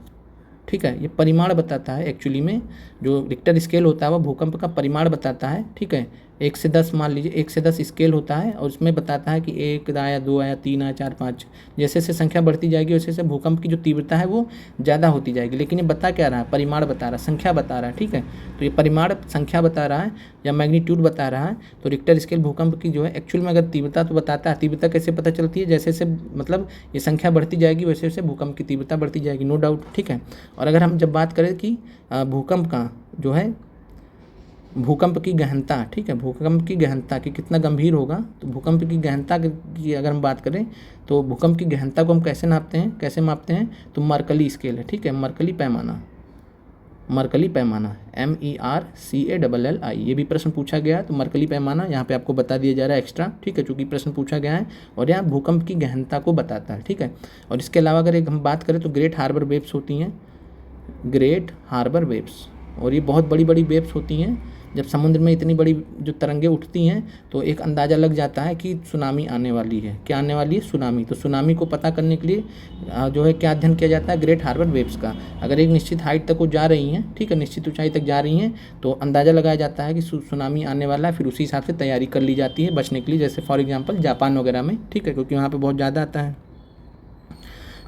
ठीक है, ये परिमाण बताता है। एक्चुअली में जो रिक्टर स्केल होता है वो भूकंप का परिमाण बताता है। ठीक है, 1 से 10 मान लीजिए 1 से 10 स्केल होता है और उसमें बताता है कि 1 आया, 2 आया, 3 आया, 4, 5, जैसे जैसे संख्या बढ़ती जाएगी वैसे वैसे भूकंप की जो तीव्रता है वो ज़्यादा होती जाएगी। लेकिन ये बता क्या रहा है, परिमाण बता रहा है, संख्या बता रहा है, ठीक है। तो ये परिमाण संख्या बता रहा है या मैग्नीट्यूड बता रहा है। तो रिक्टर स्केल भूकंप की जो है एक्चुअल में अगर तीव्रता तो बताता है, तीव्रता कैसे पता चलती है, जैसे जैसे मतलब ये संख्या बढ़ती जाएगी वैसे वैसे भूकंप की तीव्रता बढ़ती जाएगी, नो डाउट, ठीक है। और अगर हम जब बात करें कि भूकंप का जो है भूकंप की गहनता, ठीक है, भूकंप की गहनता कि कितना गंभीर होगा, तो भूकंप की गहनता की अगर हम बात करें तो भूकंप की गहनता को हम कैसे नापते हैं, कैसे मापते हैं, तो मर्कली स्केल है, ठीक है, मर्कली पैमाना, मर्कली पैमाना MERCALLI, ये भी प्रश्न पूछा गया है। तो मर्कली पैमाना यहाँ पे आपको बता दिया जा रहा है एक्स्ट्रा, ठीक है, चूँकि प्रश्न पूछा गया है और यहाँ भूकंप की गहनता को बताता है, ठीक है। और इसके अलावा अगर एक हम बात करें तो ग्रेट हार्बर वेव्स होती हैं, ग्रेट हार्बर वेव्स, और ये बहुत बड़ी बड़ी वेव्स होती हैं। जब समुद्र में इतनी बड़ी जो तरंगे उठती हैं तो एक अंदाज़ा लग जाता है कि सुनामी आने वाली है। क्या आने वाली है? सुनामी। तो सुनामी को पता करने के लिए जो है क्या अध्ययन किया जाता है, ग्रेट हार्बर वेव्स का। अगर एक निश्चित हाइट तक वो जा रही हैं, ठीक है, निश्चित ऊंचाई तक जा रही हैं, तो अंदाज़ा लगाया जाता है कि सुनामी आने वाला है, फिर उसी हिसाब से तैयारी कर ली जाती है बचने के लिए, जैसे फॉर एग्जाम्पल जापान वगैरह में, ठीक है, क्योंकि वहाँ पर बहुत ज़्यादा आता है।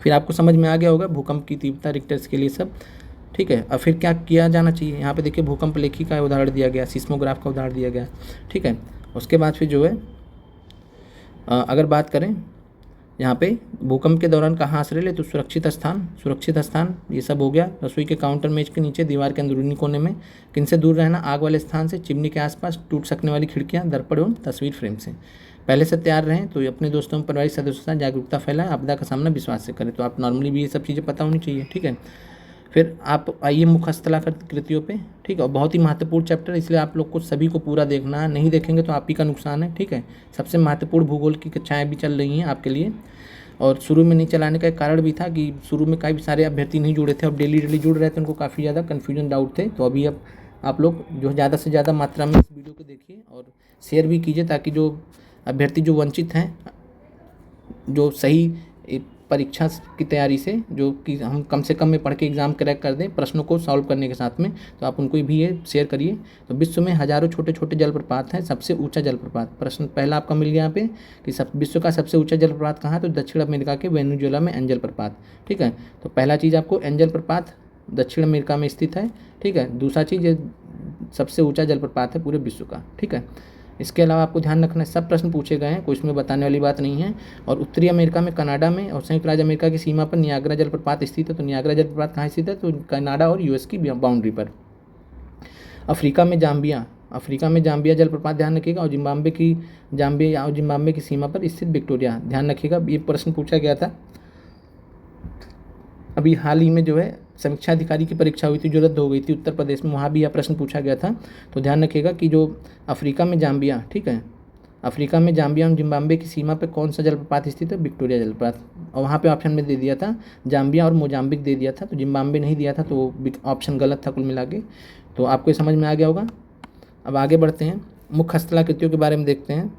फिर आपको समझ में आ गया होगा भूकंप की तीव्रता, रिक्टर्स के लिए सब, ठीक है। और फिर क्या किया जाना चाहिए, यहाँ पे देखिए भूकंप लेखी का उदाहरण दिया गया, सिस्मोग्राफ का उदाहरण दिया गया, ठीक है। उसके बाद फिर जो है अगर बात करें यहाँ पे भूकंप के दौरान कहाँ आश्रय ले, तो सुरक्षित स्थान, सुरक्षित स्थान ये सब हो गया। रसोई के काउंटर मेज के नीचे, दीवार के अंदरूनी कोने में। किनसे दूर रहना, आग वाले स्थान से, चिमनी के आसपास, टूट सकने वाली खिड़कियाँ, दर्पण एवं तस्वीर फ्रेम से। पहले से तैयार रहें, तो अपने दोस्तों में पारिवारिक सदस्यों के साथ जागरूकता फैलाएं, आपदा का सामना विश्वास से करें। तो आप नॉर्मली भी ये सब चीज़ें पता होनी चाहिए, ठीक है। फिर आप आइए मुख्य हस्तकलाकृतियों पे, ठीक है, और बहुत ही महत्वपूर्ण चैप्टर, इसलिए आप लोग को सभी को पूरा देखना है, नहीं देखेंगे तो आप ही का नुकसान है, ठीक है। सबसे महत्वपूर्ण भूगोल की कक्षाएं भी चल रही हैं आपके लिए, और शुरू में नहीं चलाने का एक कारण भी था कि शुरू में काफ़ी सारे अभ्यर्थी नहीं जुड़े थे, अब डेली जुड़ रहे थे, उनको काफ़ी ज़्यादा कन्फ्यूजन डाउट थे। तो अभी अब आप लोग जो ज़्यादा से ज़्यादा मात्रा में इस वीडियो को देखिए और शेयर भी कीजिए, ताकि जो अभ्यर्थी जो वंचित हैं, जो सही परीक्षा की तैयारी से, जो कि हम कम से कम में पढ़ के एग्ज़ाम क्रैक कर दें प्रश्नों को सॉल्व करने के साथ में, तो आप उनको भी ये शेयर करिए। तो विश्व में हज़ारों छोटे छोटे जलप्रपात हैं, सबसे ऊंचा जलप्रपात, प्रश्न पहला आपका मिल गया यहाँ पे कि विश्व का सबसे ऊंचा जलप्रपात कहाँ है, तो दक्षिण अमेरिका के वेनेजुएला में एंजल प्रपात, ठीक है। तो पहला चीज़ आपको एंजल प्रपात दक्षिण अमेरिका में स्थित है, ठीक है। दूसरा चीज़ ये सबसे ऊँचा जलप्रपात है पूरे विश्व का, ठीक है। इसके अलावा आपको ध्यान रखना है, सब प्रश्न पूछे गए हैं, कोई इसमें बताने वाली बात नहीं है। और उत्तरी अमेरिका में कनाडा में और संयुक्त राज्य अमेरिका की सीमा पर नियाग्रा जलप्रपात स्थित है। तो नियाग्रा जलप्रपात कहाँ स्थित है, तो कनाडा और यूएस की बाउंड्री पर। अफ्रीका में जाम्बिया, अफ्रीका में जाम्बिया जलप्रपात ध्यान रखिएगा, और जिम्बाब्वे की जाम्बिया और जिम्बाब्वे की सीमा पर स्थित विक्टोरिया ध्यान रखिएगा। ये प्रश्न पूछा गया था अभी हाल ही में, जो है समीक्षा अधिकारी की परीक्षा हुई थी जो रद्द हो गई थी उत्तर प्रदेश में, वहाँ भी यह प्रश्न पूछा गया था। तो ध्यान रखिएगा कि जो अफ्रीका में जाम्बिया, ठीक है, अफ्रीका में जाम्बिया और जिम्बाब्वे की सीमा पर कौन सा जलप्रपात स्थित है, विक्टोरिया जलप्रपात। और वहाँ पे ऑप्शन में दे दिया था जाम्बिया और मोजाम्बिक दे दिया था, तो जिम्बाब्वे नहीं दिया था, तो ऑप्शन गलत था कुल मिला के। तो आपको समझ में आ गया होगा। अब आगे बढ़ते हैं, मुख्य हस्तकलाकृतियों के बारे में देखते हैं।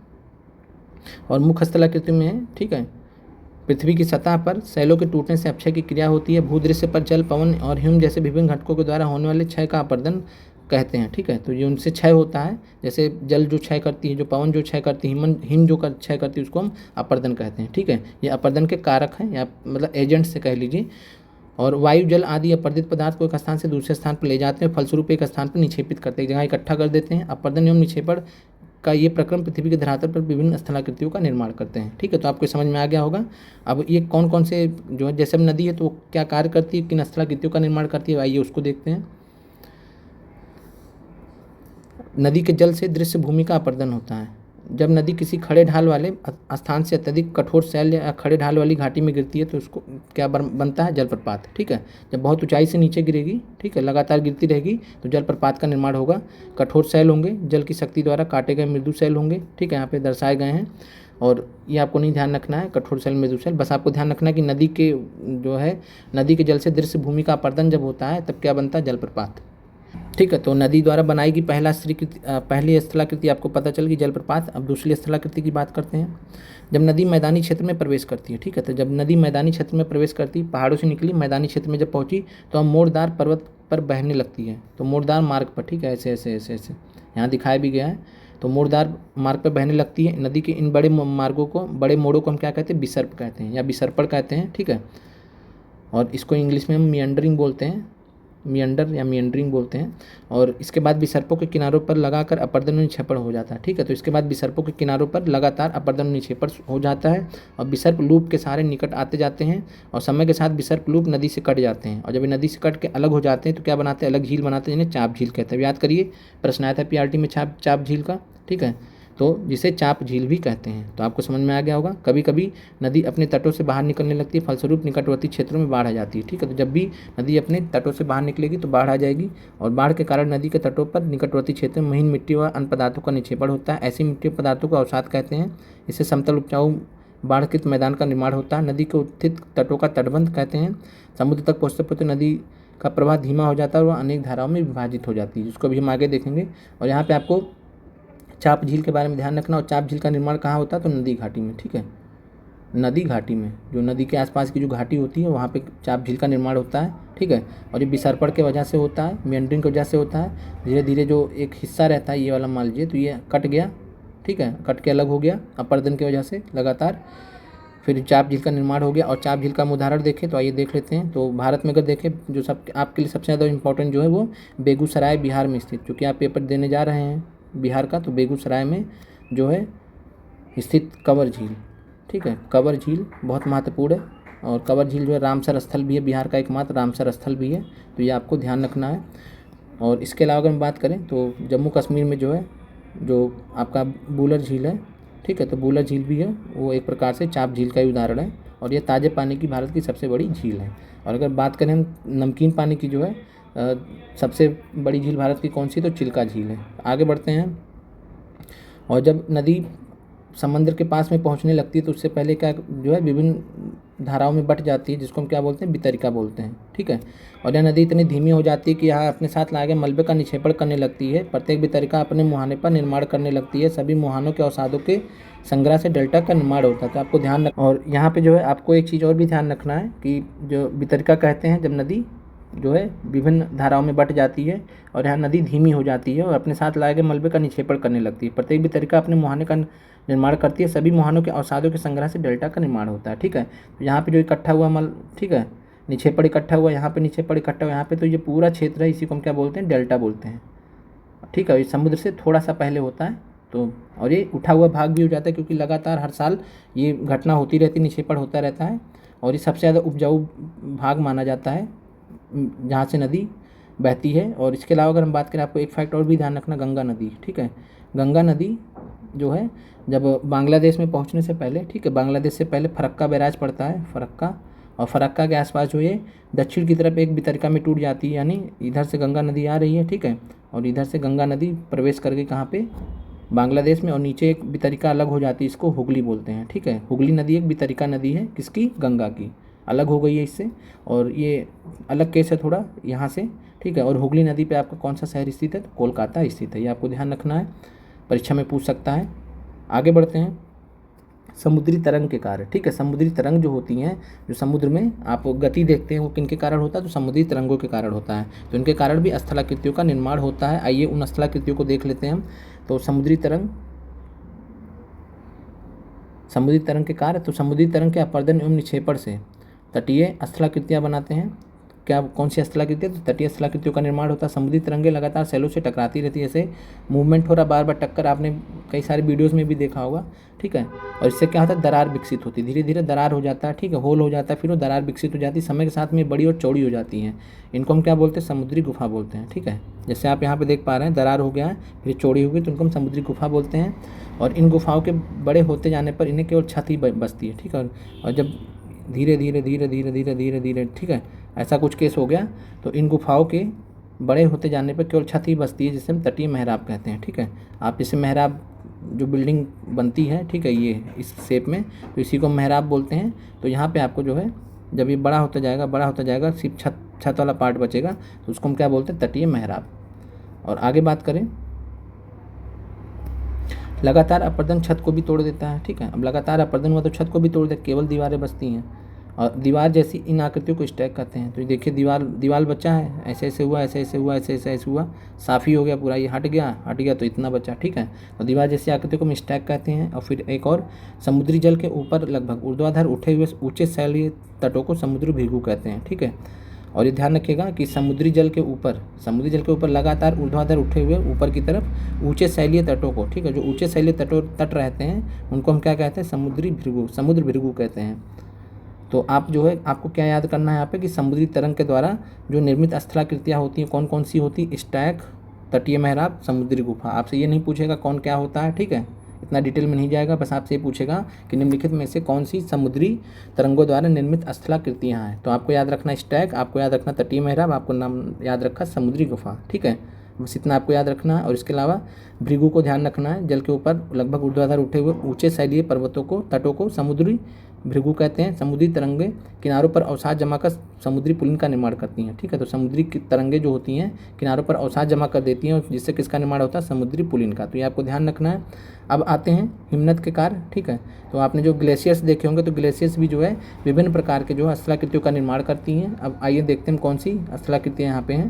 और मुख्य हस्तकलाकृति में, ठीक है, पृथ्वी की सतह पर सैलों के टूटने से अपक्षय की क्रिया होती है। भूदृश्य पर जल, पवन और हिम जैसे विभिन्न घटकों के द्वारा होने वाले क्षय का अपर्दन कहते हैं, ठीक है। तो ये उनसे क्षय होता है, जैसे जल जो क्षय करती है, जो पवन जो क्षय करती है, हिम जो क्षय करती है, उसको हम अपर्दन कहते हैं, ठीक है। ये अपर्दन के कारक हैं, या मतलब एजेंट से कह लीजिए। और वायु, जल आदि अपर्दित पदार्थ को एक स्थान से दूसरे स्थान पर ले जाते हैं, फलस्वरूप एक स्थान पर निक्षेपित करते हैं, एक जगह इकट्ठा कर देते हैं। अपर्दन एवं निक्षेपण का ये प्रक्रम पृथ्वी के धरातल पर विभिन्न स्थलाकृतियों का निर्माण करते हैं, ठीक है। तो आपको समझ में आ गया होगा। अब ये कौन कौन से जो है, जैसे नदी है तो क्या कार्य करती है, किन स्थलाकृतियों का निर्माण करती है, आइए उसको देखते हैं। नदी के जल से दृश्य भूमि का अपर्दन होता है। जब नदी किसी खड़े ढाल वाले स्थान से अत्यधिक कठोर शैल या खड़े ढाल वाली घाटी में गिरती है तो उसको क्या बनता है, जलप्रपात, ठीक है। जब बहुत ऊंचाई से नीचे गिरेगी, ठीक है, लगातार गिरती रहेगी, तो जलप्रपात का निर्माण होगा। कठोर शैल होंगे, जल की शक्ति द्वारा काटे गए मृदु शैल होंगे, ठीक है, यहाँ पे दर्शाए गए हैं। और ये आपको नहीं ध्यान रखना है, कठोर शैल मृदु शैल, बस आपको ध्यान रखना है कि नदी के जो है, नदी के जल से दृश्य भूमि का अपर्दन जब होता है तब क्या बनता है, जलप्रपात, ठीक है। तो नदी द्वारा बनाई गई पहली स्थलाकृति आपको पता चल गई, जलप्रपात। अब दूसरी स्थलाकृति की बात करते हैं। जब नदी मैदानी क्षेत्र में प्रवेश करती है, ठीक है, तो जब नदी मैदानी क्षेत्र में प्रवेश करती, पहाड़ों से निकली, मैदानी क्षेत्र में जब पहुंची, तो अब मोड़दार पर्वत पर बहने लगती है। तो मोड़दार मार्ग पर, ठीक है, ऐसे ऐसे ऐसे ऐसे यहाँ दिखाया भी गया है। तो मोड़दार मार्ग पर बहने लगती है। नदी के इन बड़े मार्गों को, बड़े मोड़ों को हम क्या कहते हैं? विसर्प कहते हैं या विसर्पण कहते हैं, ठीक है। और इसको इंग्लिश में हम मियंडरिंग बोलते हैं, मियंडर या मियंडरिंग बोलते हैं। और इसके बाद विसर्पों के किनारों पर लगाकर अपर्दन और निक्षेपण हो जाता है, ठीक है। तो इसके बाद विसर्पों के किनारों पर लगातार अपर्दन और निक्षेपण हो जाता है और विसर्प लूप के सहारे निकट आते जाते हैं और समय के साथ विसर्प लूप नदी से कट जाते हैं। और जब ये नदी से कट के अलग हो जाते हैं तो क्या बनाते हैं? अलग झील बनाते हैं, जिन्हें चाप झील कहते हैं। याद करिए, प्रश्न आया था पीआरटी में चाप झील का, ठीक है। तो जिसे चाप झील भी कहते हैं। तो आपको समझ में आ गया होगा। कभी कभी नदी अपने तटों से बाहर निकलने लगती है, फलस्वरूप निकटवर्ती क्षेत्रों में बाढ़ आ जाती है, ठीक है। तो जब भी नदी अपने तटों से बाहर निकलेगी तो बाढ़ आ जाएगी और बाढ़ के कारण नदी के तटों पर निकटवर्ती क्षेत्र में महीन मिट्टी व अन्य पदार्थों का निक्षेपण होता है। ऐसी मिट्टी पदार्थों को अवसाद कहते हैं। इससे समतल उपजाऊ बाढ़ के मैदान का निर्माण होता है। नदी के उत्थित तटों का तटबंध कहते हैं। समुद्र तक पहुँचते पहुँचते नदी का प्रवाह धीमा हो जाता है और वह अनेक धाराओं में विभाजित हो जाती है, जिसको भी हम आगे देखेंगे। और यहाँ पे आपको चाप झील के बारे में ध्यान रखना। और चाप झील का निर्माण कहाँ होता है? तो नदी घाटी में, ठीक है। नदी घाटी में, जो नदी के आसपास की जो घाटी होती है वहाँ पे चाप झील का निर्माण होता है, ठीक है। और ये विसर्पण के वजह से होता है, मियंडरिंग की वजह से होता है। धीरे धीरे जो एक हिस्सा रहता है ये वाला मान लीजिए, तो ये कट गया, ठीक है, कट के अलग हो गया अपर्दन की वजह से लगातार, फिर चाप झील का निर्माण हो गया। और चाप झील का हम उदाहरण देखें तो आइए देख लेते हैं। तो भारत में अगर देखें, जो सब आपके लिए सबसे ज़्यादा इंपॉर्टेंट जो है वो बेगूसराय बिहार में स्थित, चूँकि आप पेपर देने जा रहे हैं बिहार का, तो बेगूसराय में जो है स्थित कंवर झील, ठीक है। कंवर झील बहुत महत्वपूर्ण है और कंवर झील जो है रामसर स्थल भी है, बिहार का एकमात्र रामसर स्थल भी है, तो ये आपको ध्यान रखना है। और इसके अलावा अगर हम बात करें तो जम्मू कश्मीर में जो है, जो आपका बूलर झील है, ठीक है, तो बूलर झील भी है, वो एक प्रकार से चाप झील का ही उदाहरण है और ये ताज़े पानी की भारत की सबसे बड़ी झील है। और अगर बात करें हम नमकीन पानी की जो है सबसे बड़ी झील भारत की कौन सी? तो चिल्का झील है। आगे बढ़ते हैं। और जब नदी समंदर के पास में पहुंचने लगती है तो उससे पहले क्या जो है विभिन्न धाराओं में बट जाती है, जिसको हम क्या बोलते हैं? वितरिका बोलते हैं, ठीक है। और यह नदी इतनी धीमी हो जाती है कि यहाँ अपने साथ लाए गए मलबे का निक्षेपण करने लगती है। प्रत्येक वितरिका अपने मुहाने पर निर्माण करने लगती है। सभी मुहानों के अवसादों के संग्रह से डेल्टा का निर्माण होता है। तो आपको ध्यान रख, और यहाँ पे जो है आपको एक चीज़ और भी ध्यान रखना है कि जो वितरिका कहते हैं जब नदी जो है विभिन्न धाराओं में बट जाती है और यहाँ नदी धीमी हो जाती है और अपने साथ लाए गए मलबे का निक्षेपण करने लगती है। प्रत्येक वितरिका अपने मुहाने का निर्माण करती है। सभी मुहानों के अवसादों के संग्रह से डेल्टा का निर्माण होता है, ठीक है। तो यहाँ पे जो इकट्ठा हुआ मल, ठीक है, निक्षेपण इकट्ठा हुआ, यहाँ पे निक्षेपण इकट्ठा हुआ यहाँ पे, तो ये पूरा क्षेत्र है, इसी को हम क्या बोलते हैं? डेल्टा बोलते हैं, ठीक है। ये समुद्र से थोड़ा सा पहले होता है। तो और ये उठा हुआ भाग भी हो जाता है क्योंकि लगातार हर साल ये घटना होती रहती, निक्षेपण होता रहता है। और ये सबसे ज़्यादा उपजाऊ भाग माना जाता है जहाँ से नदी बहती है। और इसके अलावा अगर हम बात करें, आपको एक फैक्ट और भी ध्यान रखना, गंगा नदी, ठीक है। गंगा नदी जो है जब बांग्लादेश में पहुंचने से पहले, ठीक है, बांग्लादेश से पहले फरक्का बैराज पड़ता है, फरक्का, और फरक्का के आसपास जो ये दक्षिण की तरफ एक वितरिका में टूट जाती है, यानी इधर से गंगा नदी आ रही है, ठीक है, और इधर से गंगा नदी प्रवेश करके कहाँ पे? बांग्लादेश में, और नीचे एक वितरिका अलग हो जाती है, इसको हुगली बोलते हैं, ठीक है। हुगली नदी एक वितरिका नदी है, किसकी? गंगा की, अलग हो गई है इससे, और ये अलग केस है थोड़ा यहाँ से, ठीक है। और हुगली नदी पे आपका कौन सा शहर स्थित है? तो कोलकाता स्थित है। ये आपको ध्यान रखना है, परीक्षा में पूछ सकता है। आगे बढ़ते हैं। समुद्री तरंग के कार्य, ठीक है। समुद्री तरंग जो होती हैं, जो समुद्र में आप गति देखते हैं, वो किन के कारण होता है? तो समुद्री तरंगों के कारण होता है। तो इनके कारण भी स्थलाकृतियों का निर्माण होता है। आइए उन स्थलाकृतियों को देख लेते हैं हम। तो समुद्री तरंग के कार्य, तो समुद्री तरंग के अपर्दन एवं निक्षेपण से तटीय स्थलाकृतियाँ बनाते हैं। क्या कौन सी स्थलाकृतियाँ? तो तटीय स्थलाकृतियों का निर्माण होता है। समुद्री तरंगे लगातार सैलों से टकराती रहती है, जैसे मूवमेंट हो रहा, बार बार टक्कर, आपने कई सारे वीडियोस में भी देखा होगा, ठीक है। और इससे क्या होता है? दरार विकसित होती है, धीरे धीरे दरार हो जाता है, ठीक है, होल हो जाता है, फिर वो दरार विकसित हो जाती है, समय के साथ में बड़ी और चौड़ी हो जाती हैं। इनको हम क्या बोलते हैं? समुद्री गुफा बोलते हैं, ठीक है। जैसे आप यहाँ पे देख पा रहे हैं, दरार हो गया है, फिर चौड़ी हो गई, तो इनको हम समुद्री गुफा बोलते हैं। और इन गुफाओं के बड़े होते जाने पर इन्हें केवल छत ही बचती है, ठीक है। और जब धीरे धीरे धीरे धीरे धीरे धीरे धीरे, ठीक है, ऐसा कुछ केस हो गया, तो इन गुफाओं के बड़े होते जाने पर केवल छत ही बचती है, जिसे हम तटीय मेहराब कहते हैं, ठीक है। आप जैसे मेहराब जो बिल्डिंग बनती है, ठीक है, ये इस शेप में, तो इसी को मेहराब बोलते हैं। तो यहाँ पे आपको जो है जब ये बड़ा होता जाएगा, सिर्फ छत वाला पार्ट बचेगा, तो उसको हम क्या बोलते हैं? तटीय मेहराब। और आगे बात करें, लगातार अपर्दन छत को भी तोड़ देता है, ठीक है। अब लगातार अपर्दन हुआ तो छत को भी तोड़ दे, केवल दीवारें बचती हैं। और दीवार जैसी इन आकृतियों को स्टैक कहते हैं। तो ये देखिए दीवार बचा है, ऐसे ऐसे हुआ, ऐसे ऐसे हुआ, ऐसे ऐसे ऐसे हुआ, साफ़ी हो गया पूरा, ये हट गया तो इतना बचा, ठीक है। तो दीवार जैसी आकृतियों को हम स्टैक कहते हैं। और फिर एक और, समुद्री जल के ऊपर लगभग ऊर्ध्वाधर उठे हुए ऊँचे शैलीय तटों को समुद्री भृगु कहते हैं, ठीक है। और ये ध्यान रखिएगा कि समुद्री जल के ऊपर लगातार ऊर्ध्वाधर उठे हुए ऊपर की तरफ ऊंचे शैलीय तटों को, ठीक है, जो ऊंचे शैलीय तट रहते हैं उनको हम क्या कहते हैं, समुद्र भृगु कहते हैं। तो आप जो है, आपको क्या याद करना है यहाँ पे कि समुद्री तरंग के द्वारा जो निर्मित स्थलाकृतियाँ होती हैं कौन कौन सी होती, स्टैक, तटीय मेहराब, समुद्री गुफा। आपसे ये नहीं पूछेगा कौन क्या होता है, ठीक है, इतना डिटेल में नहीं जाएगा, बस आपसे ये पूछेगा कि निम्नलिखित में से कौन सी समुद्री तरंगों द्वारा निर्मित स्थलाकृतियाँ हैं। तो आपको याद रखना स्टैक, आपको याद रखना तटीय मेहराब, आपको नाम याद रखा समुद्री गुफा, ठीक है, बस इतना आपको याद रखना है। और इसके अलावा भृगु को ध्यान रखना है, जल के ऊपर लगभग ऊर्ध्वाधर उठे हुए ऊंचे शैलीय पर्वतों को, तटों को समुद्री भृगु कहते हैं। समुद्री तरंगे किनारों पर अवसाद जमा कर समुद्री पुलिन का निर्माण करती हैं, ठीक है। तो समुद्री तरंगे जो होती हैं किनारों पर अवसाद जमा कर देती हैं, और जिससे किसका निर्माण होता है, समुद्री पुलिन का। तो ये आपको ध्यान रखना है। अब आते हैं हिमनद के कार्य, ठीक है। तो आपने जो ग्लेशियर्स देखे होंगे, तो ग्लेशियर्स भी जो है विभिन्न प्रकार के जो है स्थलाकृतियों का निर्माण करती हैं। अब आइए देखते हैं कौन सी स्थलाकृतियाँ यहाँ पे हैं।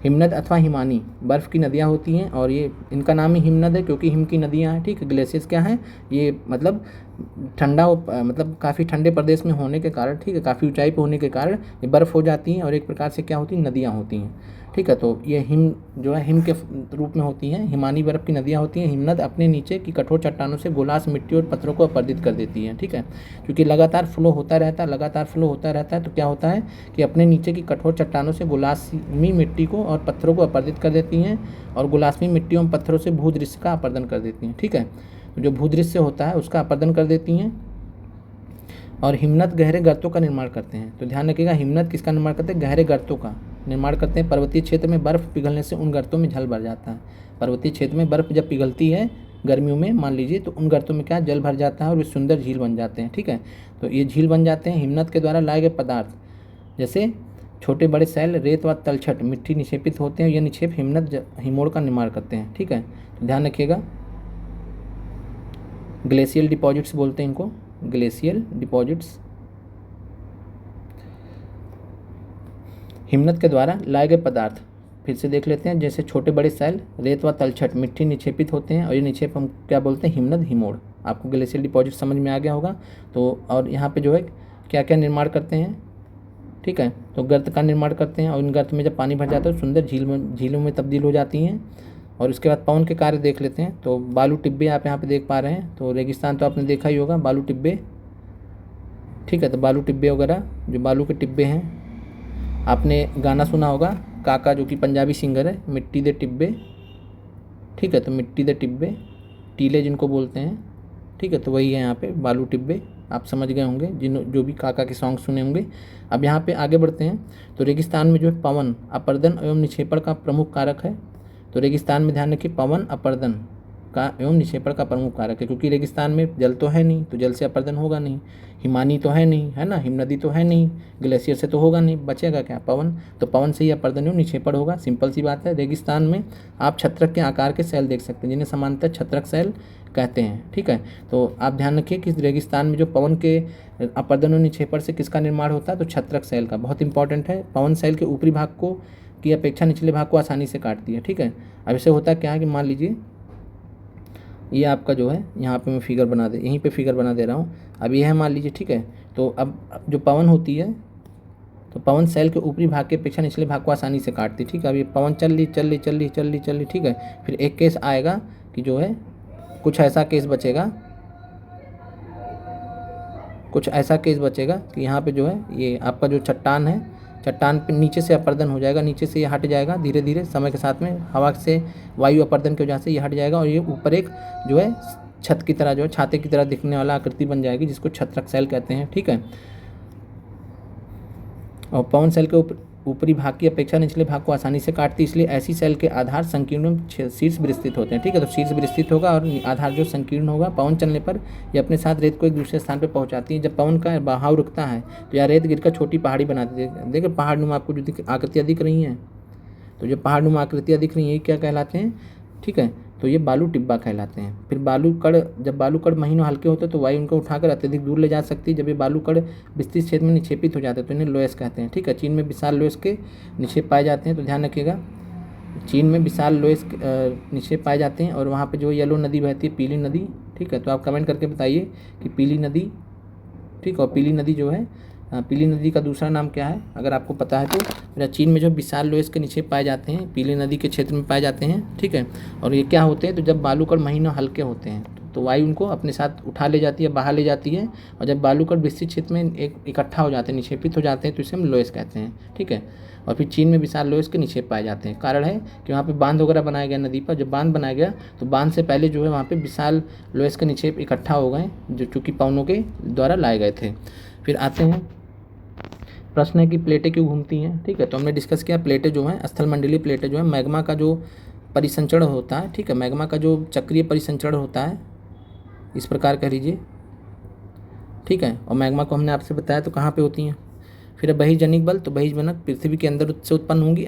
हिमनद अथवा हिमानी बर्फ़ की नदियाँ होती हैं, और ये इनका नाम ही हिमनद है क्योंकि हिम की नदियाँ हैं, ठीक है। ग्लेशियर्स क्या है, ये मतलब मतलब काफ़ी ठंडे प्रदेश में होने के कारण, ठीक है, काफ़ी ऊंचाई पे होने के कारण ये बर्फ़ हो जाती हैं और एक प्रकार से क्या होती हैं, नदियाँ होती हैं, ठीक है। तो ये हिम जो है हिम के रूप में होती हैं। हिमानी बर्फ़ की नदियाँ होती हैं। हिमनद अपने नीचे की कठोर चट्टानों से गोलास मिट्टी और पत्थरों को अपरदित कर देती हैं, ठीक है। क्योंकि लगातार फ्लो होता रहता है तो क्या होता है कि अपने नीचे की कठोर चट्टानों से गोलास्मी मिट्टी को और पत्थरों को अपरदित कर देती हैं, और गोलास्मी मिट्टी और पत्थरों से भूदृश्य का अपरदन कर देती हैं, ठीक है। जो भूदृश्य होता है उसका अपरदन कर देती हैं। और हिमनद गहरे गर्तों का निर्माण करते हैं। तो ध्यान रखिएगा, हिमनद किसका निर्माण करते हैं, गहरे गर्तों का निर्माण करते हैं। पर्वतीय क्षेत्र में बर्फ़ पिघलने से उन गर्तों में जल भर जाता है। पर्वतीय क्षेत्र में बर्फ़ जब पिघलती है गर्मियों में, मान लीजिए, तो उन गर्तों में क्या जल भर जाता है और वे सुंदर झील बन जाते हैं, ठीक है। तो ये झील बन जाते हैं। हिमनद के द्वारा लाए गए पदार्थ जैसे छोटे बड़े सैल, रेत व तलछट मिट्टी निक्षेपित होते हैं। ये निक्षेप हिमनद हिमोड़ का निर्माण करते हैं, ठीक है। तो ध्यान रखिएगा, ग्लेशियल डिपॉजिट्स बोलते हैं इनको, ग्लेशियल डिपॉजिट्स। हिमनद के द्वारा लाए गए पदार्थ फिर से देख लेते हैं, जैसे छोटे बड़े सैल, रेत व तलछट मिट्टी निक्षेपित होते हैं, और ये निक्षेप हम क्या बोलते हैं, हिमनद हिमोड़। आपको ग्लेशियल डिपॉजिट समझ में आ गया होगा। तो और यहाँ पे जो है क्या क्या निर्माण करते हैं, ठीक है। तो गर्त का निर्माण करते हैं, और इन गर्त में जब पानी भर जाता है तो सुंदर झीलों में तब्दील हो जाती हैं। और उसके बाद पवन के कार्य देख लेते हैं। तो बालू टिब्बे आप यहाँ पे देख पा रहे हैं। तो रेगिस्तान तो आपने देखा ही होगा, बालू टिब्बे, ठीक है। तो बालू टिब्बे वगैरह जो बालू के टिब्बे हैं, आपने गाना सुना होगा काका जो कि पंजाबी सिंगर है, मिट्टी दे टिब्बे, ठीक है। तो मिट्टी दे टिब्बे, टीले जिनको बोलते हैं, ठीक है। तो वही है यहाँ पे बालू टिब्बे, आप समझ गए होंगे जो भी काका के सॉन्ग सुने होंगे। अब यहाँ पे आगे बढ़ते हैं। तो रेगिस्तान में जो है पवन अपर्दन एवं निक्षेपण का प्रमुख कारक है। तो रेगिस्तान में ध्यान रखिए, पवन अपर्दन का एवं निक्षेपण का प्रमुख कारक है, क्योंकि रेगिस्तान में जल तो है नहीं, तो जल से अपर्दन होगा नहीं। हिमानी तो है नहीं, है ना, हिमनदी तो है नहीं, ग्लेशियर से तो होगा नहीं, बचेगा क्या, पवन। तो पवन से ही अपर्दन एवं निक्षेपण होगा, सिंपल सी बात है। रेगिस्तान में आप छत्रक के आकार के सैल देख सकते हैं, जिन्हें सामान्यतः छत्रक सैल कहते हैं, ठीक है। तो आप ध्यान रखिए कि रेगिस्तान में जो पवन के अपर्दन और निक्षेपण से किसका निर्माण होता है, तो छत्रक सैल का। बहुत इंपॉर्टेंट है। पवन सैल के ऊपरी भाग को की अपेक्षा निचले भाग को आसानी से काटती है, ठीक है। अब इसे होता क्या है कि मान लीजिए ये आपका जो है, यहाँ पे मैं फिगर बना दे, यहीं पे फिगर बना दे रहा हूँ। अब ये है मान लीजिए, ठीक है। तो अब जो पवन होती है, तो पवन सेल के ऊपरी भाग के अपेक्षा निचले भाग को आसानी से काटती है, ठीक है। अब ये पवन चल ली, ठीक है। फिर एक केस आएगा कि जो है कुछ ऐसा केस बचेगा कि यहाँ पे जो है ये आपका जो चट्टान है, चट्टान पे नीचे से अपर्दन हो जाएगा, नीचे से ये हट जाएगा धीरे धीरे समय के साथ में, हवा से वायु अपर्दन की वजह से ये हट जाएगा, और ये ऊपर एक जो है छत की तरह, जो है छाते की तरह दिखने वाला आकृति बन जाएगी, जिसको छत्रक सैल कहते हैं, ठीक है। और पवन सेल के ऊपरी भाग की अपेक्षा निचले भाग को आसानी से काटती है, इसलिए ऐसी सेल के आधार संकीर्ण शीर्ष विस्तृत होते हैं, ठीक है। तो शीर्ष विस्तृत होगा और आधार जो संकीर्ण होगा। पवन चलने पर ये अपने साथ रेत को एक दूसरे स्थान पर पहुंचाती है। जब पवन का बहाव रुकता है तो यह रेत गिरकर छोटी पहाड़ी बना देती है। देखिए पहाड़ नुमा आपको जो आकृतियाँ दिख रही हैं, तो जो पहाड़ नुमा आकृतियाँ दिख रही हैं ये क्या कहलाते हैं, ठीक है। तो ये बालू टिब्बा कहलाते हैं। फिर बालू कण, जब बालू कण महीनों हल्के होते हैं तो वायु उनको उठाकर अत्यधिक दूर ले जा सकती है। जब ये बालू कण विस्तृत क्षेत्र में निक्षेपित हो जाते हैं तो इन्हें लोयस कहते हैं। ठीक है, चीन में विशाल लोयस के निक्षेप पाए जाते हैं, तो ध्यान रखिएगा चीन में विशाल लोयस निक्षेप पाए जाते हैं। और वहाँ पे जो येलो नदी बहती है, पीली नदी। ठीक है, तो आप कमेंट करके बताइए कि पीली नदी, ठीक, और पीली नदी जो है, पीली नदी का दूसरा नाम क्या है अगर आपको पता है तो। मेरा चीन में जो विशाल लोयस के निक्षेप पाए जाते हैं पीली नदी के क्षेत्र में पाए जाते हैं। ठीक है, और ये क्या होते हैं, तो जब बालूकण महीनों हल्के होते हैं तो वायु उनको अपने साथ उठा ले जाती है, बाहर ले जाती है। और जब बालूकण विस्तृत क्षेत्र में एक इकट्ठा हो जाते हैं, निक्षेपित हो जाते हैं, तो इसे हम लोयस कहते हैं। ठीक है, और फिर चीन में विशाल लोयस के निक्षेप पाए जाते हैं। कारण है कि वहाँ पे बांध वगैरह बनाया गया नदी पर। जब बांध बनाया गया तो बांध से पहले जो है वहाँ पे विशाल लोयस के निक्षेप इकट्ठा हो गए, जो चूँकि पवनों के द्वारा लाए गए थे। फिर आते हैं, प्रश्न है कि प्लेटें क्यों घूमती हैं। ठीक है, तो हमने डिस्कस किया प्लेटें जो हैं, स्थलमंडलीय प्लेटें जो है मैग्मा का जो परिसंचरण होता है। ठीक है, मैग्मा का जो चक्रीय परिसंचरण होता है, इस प्रकार कह लीजिए। ठीक है, और मैग्मा को हमने आपसे बताया तो कहाँ पे होती हैं। फिर बहिर्जनिक बल, तो बहिर्जनक पृथ्वी के अंदर से उत्पन्न होंगी,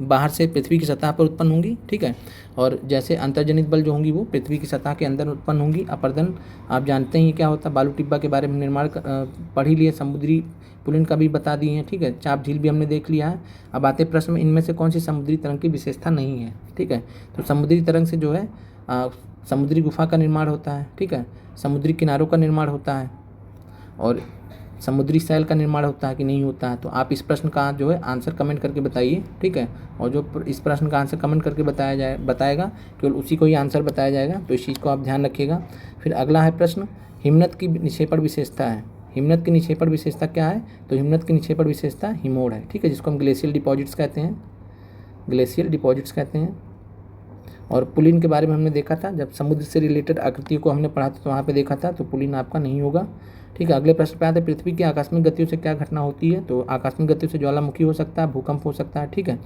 बाहर से पृथ्वी की सतह पर उत्पन्न होंगी। ठीक है, और जैसे अंतर्जनित बल जो होंगी वो पृथ्वी की सतह के अंदर उत्पन्न होंगी। अपर्दन आप जानते ही क्या होता है, बालू टिब्बा के बारे में निर्माण पढ़ ही लिए, समुद्री पुलिन का भी बता दिए हैं। ठीक है, चाप झील भी हमने देख लिया है। अब आते प्रश्न में, इनमें से कौन सी समुद्री तरंग की विशेषता नहीं है। ठीक है, तो समुद्री तरंग से जो है समुद्री गुफा का निर्माण होता है। ठीक है, समुद्री किनारों का निर्माण होता है, और समुद्री सैल का निर्माण होता है कि नहीं होता है। तो आप इस प्रश्न का जो है आंसर कमेंट करके बताइए। ठीक है, और जो इस प्रश्न का आंसर कमेंट करके बताएगा केवल उसी को ही आंसर बताया जाएगा, तो इस चीज़ को आप ध्यान रखिएगा। फिर अगला है प्रश्न, हिमनद की निक्षेपण विशेषता है। हिमनद की निक्षेपण विशेषता क्या है, तो हिमनद की निक्षेपण विशेषता हिमोड़ है। ठीक है, जिसको हम ग्लेशियल डिपॉजिट्स कहते हैं, ग्लेशियल डिपॉजिट्स कहते हैं। और पुलिन के बारे में हमने देखा था, जब समुद्र से रिलेटेड आकृतियों को हमने पढ़ा था तो वहाँ पे देखा था, तो पुलिन आपका नहीं होगा। ठीक है, अगले प्रश्न पे आते हैं, पृथ्वी की आकस्मिक गतियों से क्या घटना होती है। तो आकस्मिक गतियों से ज्वालामुखी हो सकता है, भूकंप हो सकता है। ठीक है,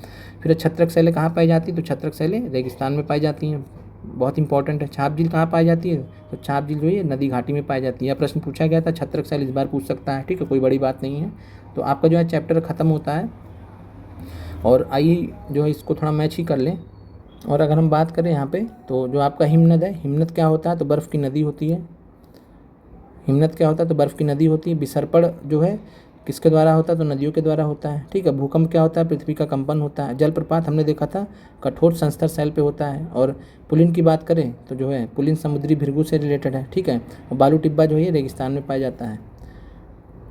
फिर छत्रक शैलें कहाँ पाई जाती है, तो छत्रक शैलें रेगिस्तान में पाई जाती हैं, बहुत इंपॉर्टेंट है। छाप झील कहाँ पाई जाती है, तो छाप झील जो है नदी घाटी में पाई जाती है। यह प्रश्न पूछा गया था, छत्रक शैल इस बार पूछ सकता है। ठीक है, कोई बड़ी बात नहीं है। तो आपका जो है चैप्टर खत्म होता है। और आइए जो है इसको थोड़ा मैच ही कर लें। और अगर हम बात करें यहाँ पे, तो जो आपका हिमनद है, हिमनद क्या होता है, तो बर्फ़ की नदी होती है। हिमनद क्या होता है, तो बर्फ़ की नदी होती है। विसर्पण जो है किसके द्वारा होता है, तो नदियों के द्वारा होता है। ठीक है, भूकंप क्या होता है, पृथ्वी का कंपन होता है। जलप्रपात हमने देखा था कठोर संस्तर शैल पे होता है। और पुलिन की बात करें तो जो है पुलिन समुद्री भृगु से रिलेटेड है। ठीक है, और बालू टिब्बा जो है रेगिस्तान में पाया जाता है।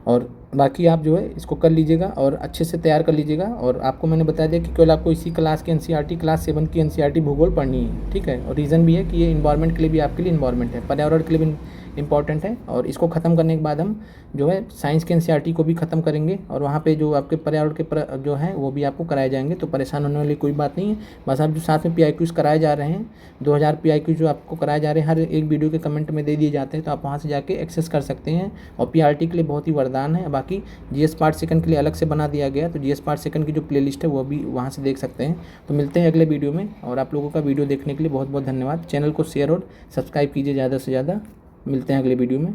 और बाकी आप जो है इसको कर लीजिएगा और अच्छे से तैयार कर लीजिएगा। और आपको मैंने बता दिया कि केवल आपको इसी क्लास की एनसीईआरटी क्लास 7 की एनसीईआरटी भूगोल पढ़नी है। ठीक है, और रीज़न भी है कि ये इन्वायरमेंट के लिए भी, आपके लिए इन्वायरमेंट है, पर्यावरण के लिए भी इंपॉर्टेंट है। और इसको ख़त्म करने के बाद हम जो है साइंस के एनसीईआरटी को भी ख़त्म करेंगे, और वहाँ पे जो आपके पर्यावरण के जो हैं वो भी आपको कराए जाएंगे। तो परेशान होने वाली कोई बात नहीं है। बस आप जो साथ में PIQs कराए जा रहे हैं, 2000 PIQs जो आपको कराए जा रहे हैं, हर एक वीडियो के कमेंट में दे दिए जाते हैं, तो आप वहाँ से जाके एक्सेस कर सकते हैं। और PRT के लिए बहुत ही वरदान है। बाकी GS पार्ट सेकंड के लिए अलग से बना दिया गया, तो GS पार्ट सेकंड की जो प्लेलिस्ट है वो भी वहाँ से देख सकते हैं। तो मिलते हैं अगले वीडियो में, और आप लोगों का वीडियो देखने के लिए बहुत बहुत धन्यवाद। चैनल को शेयर और सब्सक्राइब कीजिए ज़्यादा से ज़्यादा। मिलते हैं अगले वीडियो में।